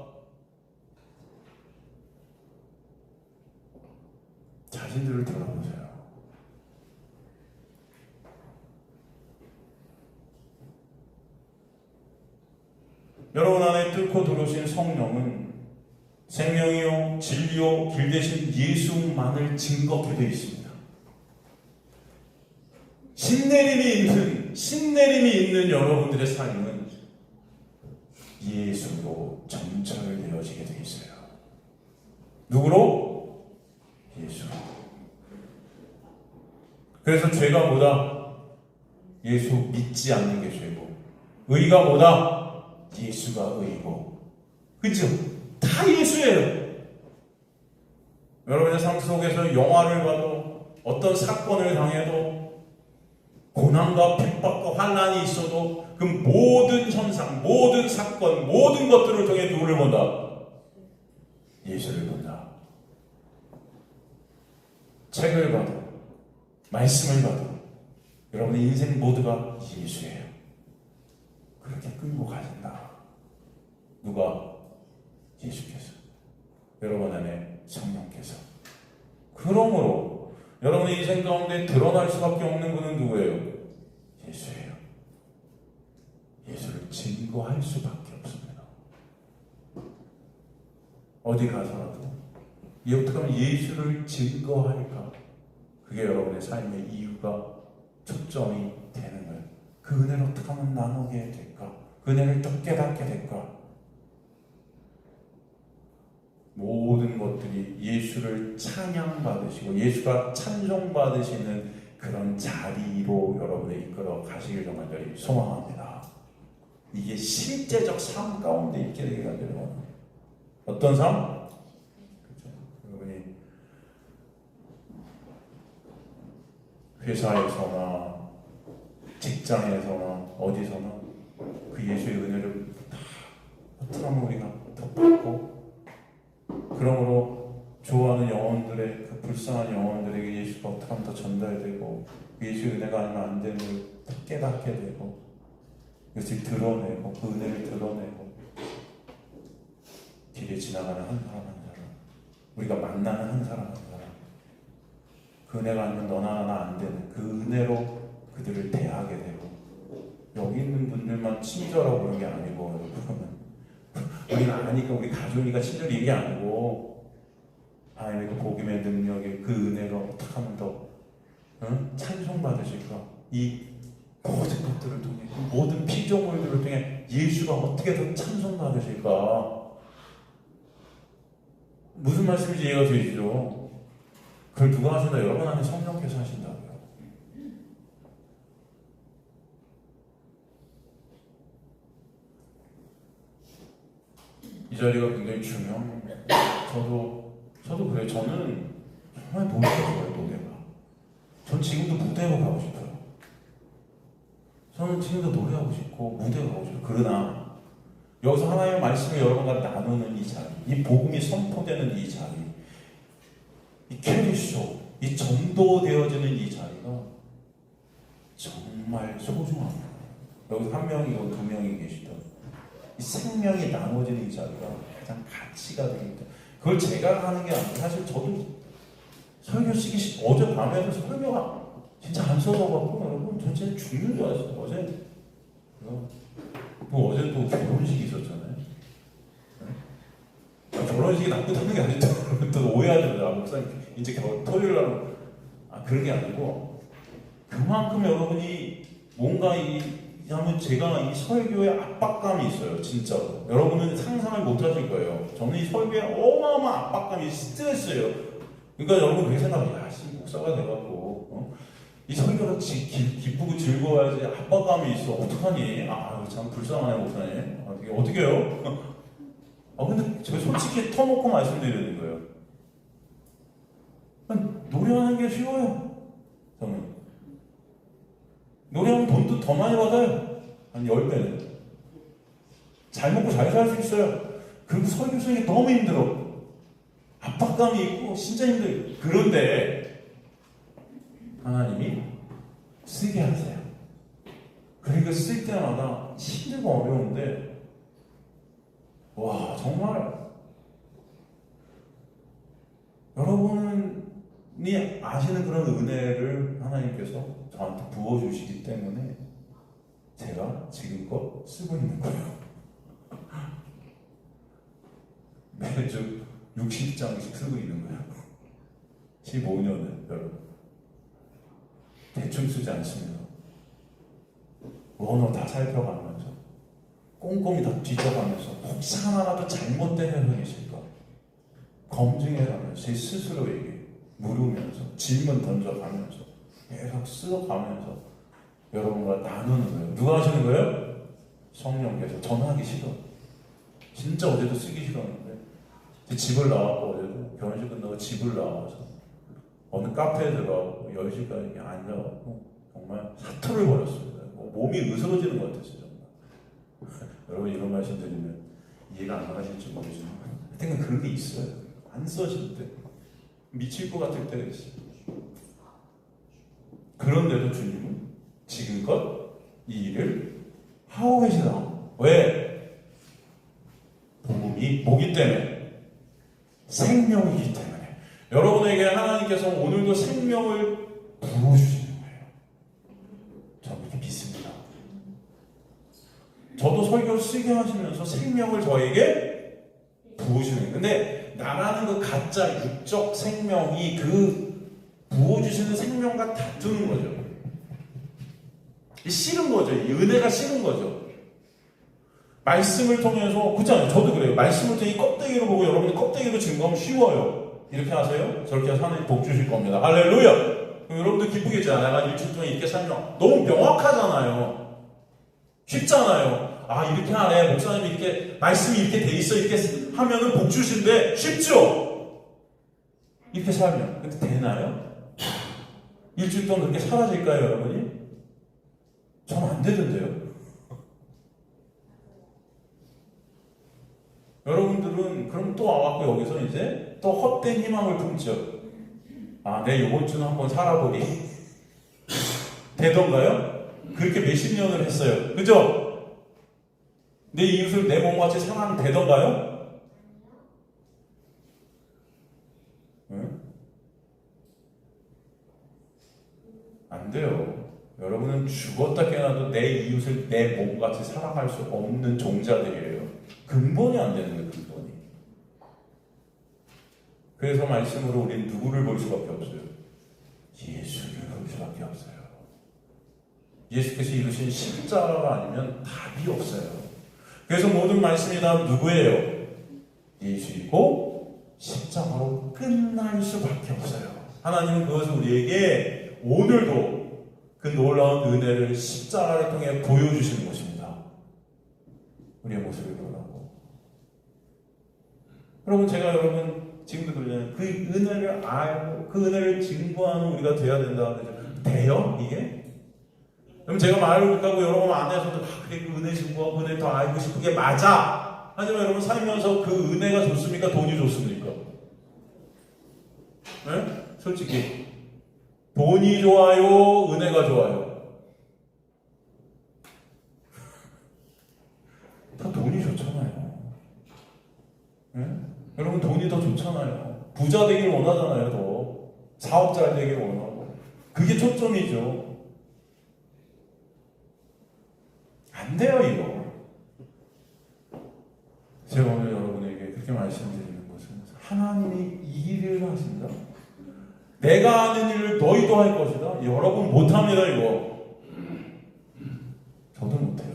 자신들을 돌아보세요. 여러분 안에 뚫고 들어오신 성령은 생명이요 진리요 길 대신 예수만을 증거하게 되어 있습니다. 신내림이 있는 여러분들의 삶은 예수로 점철되어지게 되어 있어요. 누구로? 예수로. 그래서 죄가 뭐다? 예수 믿지 않는 게 죄고, 의가 뭐다? 예수가 의고. 그죠? 다 예수예요. 여러분의 삶 속에서 영화를 봐도 어떤 사건을 당해도 고난과 핍박과 환난이 있어도 그 모든 현상, 모든 사건, 모든 것들을 통해 누구를 본다? 예수를 본다. 책을 봐도 말씀을 봐도 여러분의 인생 모두가 예수예요. 그렇게 끌고 가신다. 누가? 예수께서. 여러분 안에 성령께서. 그러므로 여러분의 인생 가운데 드러날 수밖에 없는 분은 누구예요? 예수예요. 예수를 증거할 수밖에 없습니다. 어디 가서라도 어떻게 하면 예수를 증거할까? 그게 여러분의 삶의 이유가 초점이 되는 거예요. 그 은혜를 어떻게 하면 나누게 될까? 그 은혜를 또 깨닫게 될까? 모든 것들이 예수를 찬양받으시고 예수가 찬송받으시는 그런 자리로 여러분을 이끌어 가시길 정말 소망합니다. 이게 실제적 삶 가운데 있게 되기를 원합니다. 어떤 삶? 그렇죠? 여러분이 회사에서나 직장에서나 어디서나 그 예수의 은혜를 다 어떻게 하면 우리가 더 받고, 그러므로 좋아하는 영혼들의 그 불쌍한 영혼들에게 예수가 어떻게 하면 더 전달되고 그 예수의 은혜가 아니면 안 되는 걸 더 깨닫게 되고 이것을 드러내고 그 은혜를 드러내고 길에 지나가는 한 사람 한 사람, 우리가 만나는 한 사람 한 사람, 그 은혜가 아니면 너나 나나 안 되는 그 은혜로 그들을 대하게 되고, 여기 있는 분들만 친절하고 그런 게 아니고 여러분, 우리는 아니까 우리 가족이니까 친절히 이게 아니고 하나님의 그 복음의 능력에 그 은혜로 어떻게 하면 더 찬송받으실까? 이 모든 것들을 통해, 모든 피조물들을 통해 예수가 어떻게 더 찬송받으실까? 무슨 말씀인지 이해가 되시죠? 그걸 누가 하신다? 여러분 안에 성령께서 하신다고요. 이 자리가 굉장히 중요한 거예요. 저도 그래요. 저는 정말 노래가 좋아요, 노래가. 전 지금도 무대로 가고 싶어요. 저는 지금도 노래하고 싶고 무대로 가고 싶어요. 그러나 여기서 하나님의 말씀을 여러분과 나누는 이 자리, 이 복음이 선포되는 이 자리, 이 캐리쇼, 이 전도되어지는 이 자리가 정말 소중합니다. 여기서 한 명이고 두 명이 계시던 이 생명이 나눠지는 이 자리가 가장 가치가 됩니다. 그걸 제가 하는 게 아니고 사실 저도 설교 쓰기 어제 밤에도 설교가 진짜 안 써봐갖고 여러분 전체 죽는 줄 알았어요. 어제 어제 또 결혼식이 있었잖아요. 네? 결혼식이 나쁘다는 게 아니죠. 또 오해하죠. 목사님 이제 토요일 날 그런 게 아니고 그만큼 여러분이 뭔가 하면 제가 이 설교에 압박감이 있어요. 진짜로. 여러분은 상상을 못 하실 거예요. 저는 이 설교에 어마어마한 압박감이 스트레스예요. 그러니까 여러분 그렇게 생각해요. 야, 목사가 돼갖고 이 설교가 기쁘고 즐거워야지 압박감이 있어. 어떡하니? 참 불쌍하네 목사님. 어떻게 해요? 근데 제가 솔직히 터놓고 말씀드리는 거예요. 노래하는 게 쉬워요. 저는. 노래하면 돈도 더 많이 받아요. 한 10배는. 잘 먹고 잘 살 수 있어요. 그리고 설교 쓰기 너무 힘들어. 압박감이 있고 진짜 힘들어요. 그런데 하나님이 쓰게 하세요. 그러니까 쓸 때마다 힘들고 어려운데 와 정말 여러분이 아시는 그런 은혜를 하나님께서 저한테 부어주시기 때문에 제가 지금껏 쓰고 있는 거예요. 매주 60장씩 쓰고 있는 거예요. 15년을 여러분. 대충 쓰지 않습니다. 원어 다 살펴가면서 꼼꼼히 다 뒤져가면서 혹시 하나라도 잘못된 해석이 있을까 검증해가면서 제 스스로에게 물으면서 질문 던져가면서 계속 쓰어가면서 여러분과 나누는 거예요. 누가 하시는 거예요? 성령께서. 전하기 싫어. 진짜 어제도 쓰기 싫었는데 집을 나왔고 어제도 결혼식 끝나고 집을 나와서 어느 카페에 들어가고 10시까지 앉아갖고 정말 사투를 벌였습니다. 몸이 으스러지는 것 같았어요. 정말. 여러분 이런 말씀 드리면 이해가 안 가실지 모르지만 하여튼 그런 게 있어요. 안 써질 때 미칠 것 같을 때가 있어요. 그런데도 주님은 지금껏 이 일을 하고 계시다. 왜? 복음이 뭐기 때문에? 생명이기 때문에. 여러분에게 하나님께서 오늘도 생명을 부어주시는 거예요. 저는 그렇게 믿습니다. 저도 설교를 쓰게 하시면서 생명을 저에게 부으시는 거예요. 근데 나라는 그 가짜 육적 생명이 그 부어주시는 생명과 다투는 거죠. 싫은 거죠. 이 은혜가 싫은 거죠. 말씀을 통해서, 그렇잖아요. 저도 그래요. 말씀을 통해 이 껍데기로 보고 여러분이 껍데기로 증거하면 쉬워요. 이렇게 하세요? 저렇게 해서 하나님 복 주실 겁니다. 할렐루야! 여러분들 기쁘겠죠? 내가 일주일 동안 이렇게 살면 너무 명확하잖아요. 쉽잖아요. 아, 이렇게 하네. 목사님이 이렇게, 말씀이 이렇게 돼 있어. 이렇게 하면은 복 주신데, 쉽죠? 이렇게 살면. 근데 되나요? 일주일 동안 그렇게 사라질까요, 여러분이? 전 안 되던데요. 여러분들은 그럼 또 와갖고 여기서 이제 또 헛된 희망을 품죠. 아, 내 요번 주는 한번 살아보니 되던가요? 그렇게 몇십 년을 했어요. 그죠? 내 이웃을 내 몸같이 사랑하면 되던가요? 응? 안 돼요. 여러분은 죽었다 깨어나도 내 이웃을 내 몸같이 사랑할 수 없는 종자들이에요. 근본이 안 되는 거예요, 근본이. 그래서 말씀으로 우리는 누구를 볼 수밖에 없어요? 예수를 볼 수밖에 없어요. 예수께서 이루신 십자가가 아니면 답이 없어요. 그래서 모든 말씀이 다 누구예요? 예수이고 십자가로 끝날 수밖에 없어요. 하나님은 그것을 우리에게 오늘도 그 놀라운 은혜를 십자가를 통해 보여주시는 것입니다. 우리의 모습을 보라고. 여러분, 제가 여러분 지금도 그러잖아요. 그 은혜를 알고 그 은혜를 증거하는 우리가 되어야 된다. 돼요? 이게? 그럼 제가 말을 못하고 여러분 안에서도 그래, 그 은혜 증거하고 은혜 더 알고 싶은 게 맞아. 하지만 여러분 살면서 그 은혜가 좋습니까? 돈이 좋습니까? 네? 솔직히 돈이 좋아요? 은혜가 좋아요? 다 돈이 좋잖아요. 네? 여러분 돈이 더 좋잖아요. 부자 되길 원하잖아요. 더 사업 잘 되길 원하고. 그게 초점이죠. 안 돼요 이거. 제가 오늘 여러분에게 그렇게 말씀드리는 것은 하나님이 이 일을 하신다. 내가 하는 일을 너희도 할 것이다. 여러분 못합니다 이거. 저도 못해요.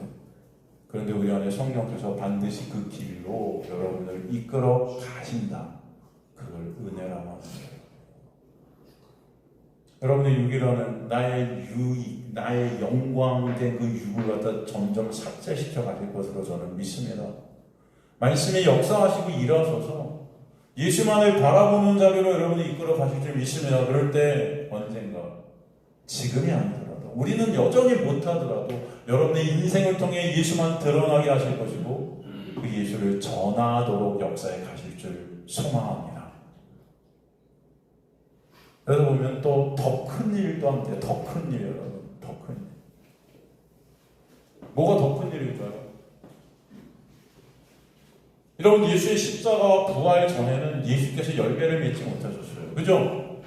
그런데 우리 안에 성령께서 반드시 그 길로 여러분을 이끌어 가신다. 그걸 은혜라고 합니다. 여러분의 육이라는 나의 유익, 나의 영광된 그 육을 갖다 점점 삭제시켜 가실 것으로 저는 믿습니다. 말씀에 역사하시고 일하셔서 예수만을 바라보는 자리로 여러분이 이끌어 가실 줄 믿습니다. 그럴 때 언젠가, 지금이 아니더라도, 우리는 여전히 못하더라도 여러분의 인생을 통해 예수만 드러나게 하실 것이고 그 예수를 전하도록 역사에 가실 줄 소망합니다. 그러다 보면 또 더 큰 일도 하면 돼요. 더 큰 일, 여러분. 더 큰 일. 뭐가 더 큰 일일까요? 여러분, 예수의 십자가와 부활 전에는 예수께서 열매를 맺지 못하셨어요. 그죠?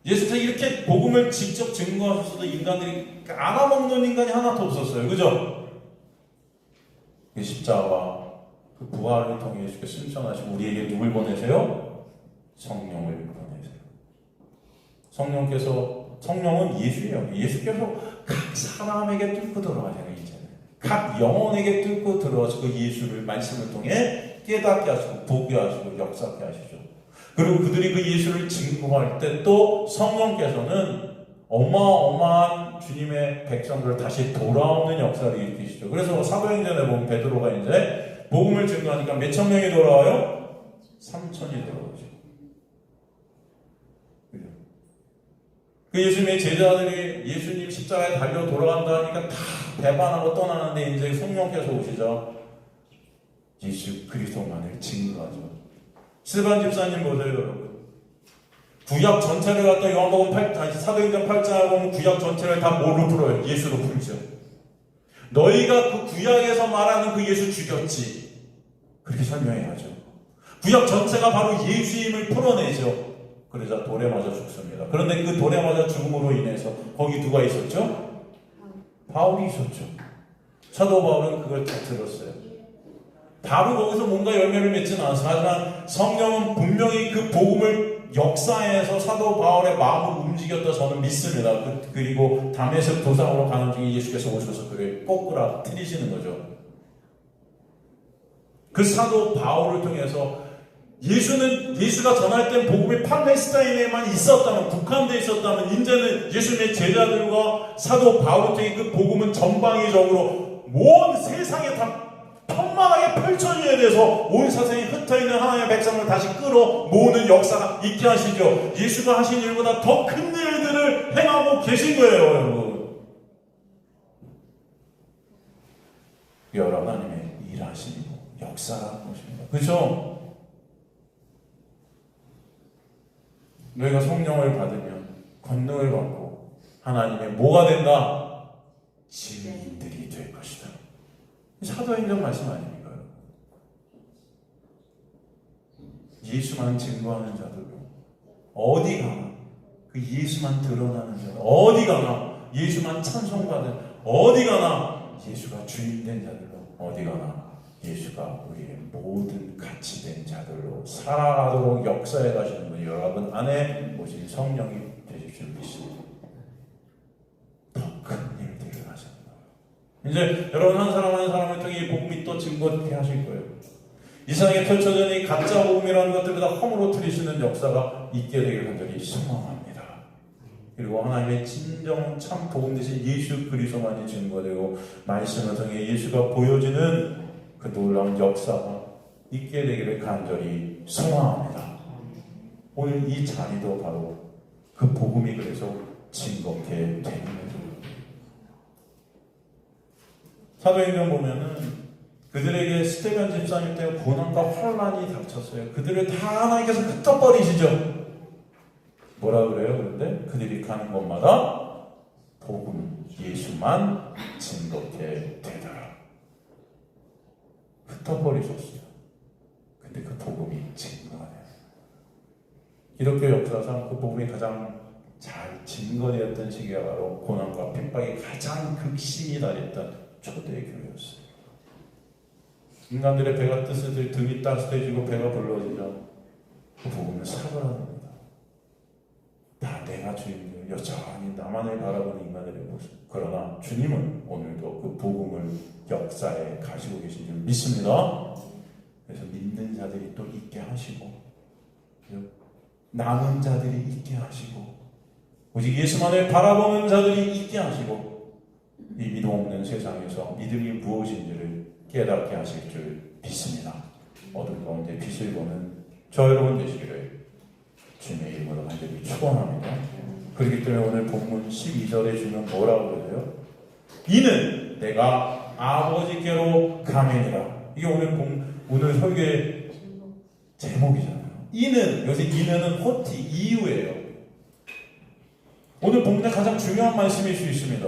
예수께서 이렇게 복음을 직접 증거하셨어도 인간들이 알아먹는 인간이 하나도 없었어요. 그죠? 그 십자가와 그 부활을 통해 예수께서 승천하시고 우리에게 누굴 보내세요? 성령을 보내세요. 성령은 예수예요. 예수께서 각 사람에게 뚫고 들어가잖아요. 이제는 각 영혼에게 뚫고 들어와서 그 예수를 말씀을 통해 깨닫게 하시고 보게 하시고 역사하게 하시죠. 그리고 그들이 그 예수를 증거할 때 또 성령께서는 어마어마한 주님의 백성들을 다시 돌아오는 역사를 일으키시죠. 그래서 사도행전에 보면 베드로가 이제 복음을 증거하니까 몇천 명이 돌아와요? 3천이 돌아오죠. 그 예수님의 제자들이 예수님 십자가에 달려 돌아간다 하니까 다 배반하고 떠나는데 이제 성령께서 오시죠. 예수 그리스도만을 증거하죠. 스데반 집사님 보세요, 여러분. 구약 전체를 갖다 요한복음 8장, 사도행전 8장에 보면 구약 전체를 다 뭘로 풀어요? 예수로 풀죠. 너희가 그 구약에서 말하는 그 예수 죽였지. 그렇게 설명해야죠. 구약 전체가 바로 예수임을 풀어내죠. 그러자 돌에 맞아 죽습니다. 그런데 그 돌에 맞아 죽음으로 인해서 거기 누가 있었죠? 바울이 있었죠. 사도 바울은 그걸 다 들었어요. 바로 거기서 뭔가 열매를 맺지는 않았어요. 하지만 성령은 분명히 그 복음을 역사에서 사도 바울의 마음을 움직였다 저는 믿습니다. 그리고 다메섹 도상으로 가는 중에 예수께서 오셔서 그를 꼬꾸라뜨리시는 거죠. 그 사도 바울을 통해서 예수가 전할 땐 복음이 팔레스타인에만 있었다면, 북한에 있었다면, 이제는 예수님의 제자들과 사도 바울을 통해 그 복음은 전방위적으로 온 세상에 다 편만하게 펼쳐져야 돼서 온 세상에 흩어있는 하나님의 백성을 다시 끌어 모으는 역사가 있게 하시죠. 예수가 하신 일보다 더 큰 일들을 행하고 계신 거예요, 여러분. 여러분, 하나님의 일하시는 역사라는 것입니다. 그렇죠? 너희가 성령을 받으면 권능을 받고 하나님의 뭐가 된다? 증인들이 될 것이다. 사도행전 말씀 아닙니까? 예수만 증거하는 자들로 어디 가나 그 예수만 드러나는 자들, 어디 가나 예수만 찬송받은, 어디 가나 예수가 주인된 자들로, 어디 가나 예수가 우리의 모든 가치 된 자들로 살아가도록 역사해 가시는 분, 여러분 안에 오신 성령이 되실 줄 믿습니다. 더 큰 일들을 하십니다. 이제 여러분 한 사람 한 사람을 통해 이 복음이 또 증거되게 하실 거예요. 이 세상에 펼쳐져 있는 이 가짜 복음이라는 것들을 다 허물어뜨리시는 역사가 있게 되길 간절히 소망합니다. 그리고 하나님의 진정 참 복음 되신 예수 그리스도만이 증거되고 말씀을 통해 예수가 보여지는 그 놀라운 역사가 있게 되기를 간절히 소망합니다. 오늘 이 자리도 바로 그 복음이 그래서 증거케 되는 거죠. 사도행전 보면은 그들에게 스데반 집사님 때문에 고난과 혼란이 닥쳤어요. 그들을 다 하나님께서 흩어버리시죠. 뭐라 그래요? 그런데 그들이 가는 곳마다 복음 예수만 증거케 되더라. 흩어버리셨어요. 근데 그 복음이 증거가 돼요. 기독교 역사상 그 복음이 가장 잘 증거되었던 시기가 바로 고난과 핍박이 가장 극심히 달했던 초대교회였어요. 인간들의 배가 뜨스들 등이 따뜻해지고 배가 불러지죠. 그 복음을 사고라는 겁니다. 다 내가 주인들, 여전히 나만을 바라보는 인간들의 모습. 그러나 주님은 오늘도 그 복음을 역사에 가지고 계신 줄 믿습니다. 그래서 믿는 자들이 또 있게 하시고, 남은 자들이 있게 하시고, 오직 예수만을 바라보는 자들이 있게 하시고, 이 믿음 없는 세상에서 믿음이 무엇인지를 깨닫게 하실 줄 믿습니다. 어둠 가운데 빛을 보는 저 여러분 되시기를 주님의 이름으로 간절히 축원합니다. 그렇기 때문에 오늘 본문 12절에 주면 뭐라고 그러세요? 이는 내가 아버지께로 가매니라. 이게 오늘 설교의 제목이잖아요. 이는, 여기서 이는은 호티, 이유예요. 오늘 본문의 가장 중요한 말씀일 수 있습니다.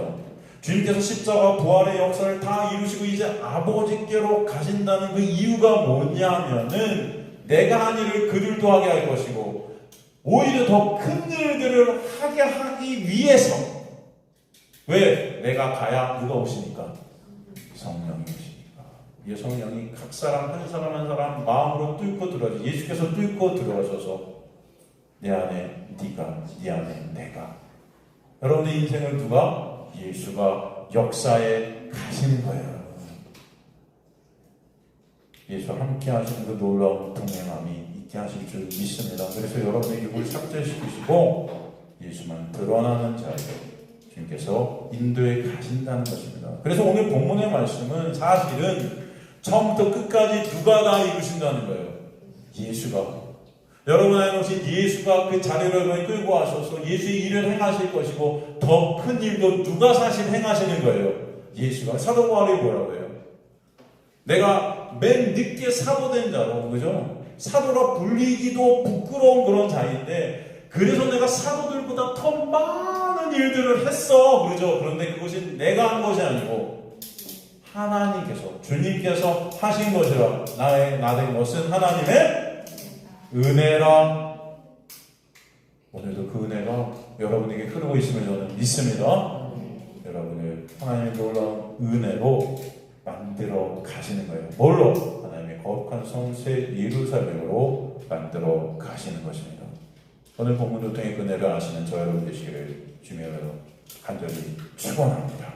주님께서 십자가 부활의 역사를 다 이루시고 이제 아버지께로 가신다는 그 이유가 뭐냐면은 내가 한 일을 그들도 하게 할 것이고 오히려 더 큰 일들을 하게 하기 위해서. 왜? 내가 가야 누가 오시니까? 성령이 오시니까. 이 성령이 각 사람 한 사람 한 사람 마음으로 뚫고 들어가죠. 예수께서 뚫고 들어가셔서 내 안에 네가, 네 안에 내가. 여러분의 인생을 누가? 예수가 역사에 가시는 거예요. 예수와 함께 하시는 그 놀라운 동행함이 있게 하실 줄 믿습니다. 그래서 여러분의 입을 삭제시키시고 예수만 드러나는 자리로 주님께서 인도에 가신다는 것입니다. 그래서 오늘 본문의 말씀은 사실은 처음부터 끝까지 누가 다 이루신다는 거예요. 예수가. 여러분 안에 오신 예수가 그 자리를 끌고 와셔서 예수의 일을 행하실 것이고 더 큰 일도 누가 사실 행하시는 거예요. 예수가. 사도 바울이 뭐라고 해요? 내가 맨 늦게 사도된 자로, 그죠? 사도라 불리기도 부끄러운 그런 자인데 그래서 내가 사도들보다 더 많은 일들을 했어, 그죠? 그런데 그것이 내가 한 것이 아니고 하나님께서, 주님께서 하신 것이라. 나 된 것은 하나님의 은혜라. 오늘도 그 은혜가 여러분에게 흐르고 있음을 저는 믿습니다. 여러분을 하나님의 놀라운 은혜로 만들어 가시는 거예요. 뭘로? 하나님의 거룩한 성새 예루살렘으로 만들어 가시는 것입니다. 오늘 본문을 통해 그 은혜를 아시는 저 여러분 되시기를 주님으로 간절히 축원합니다.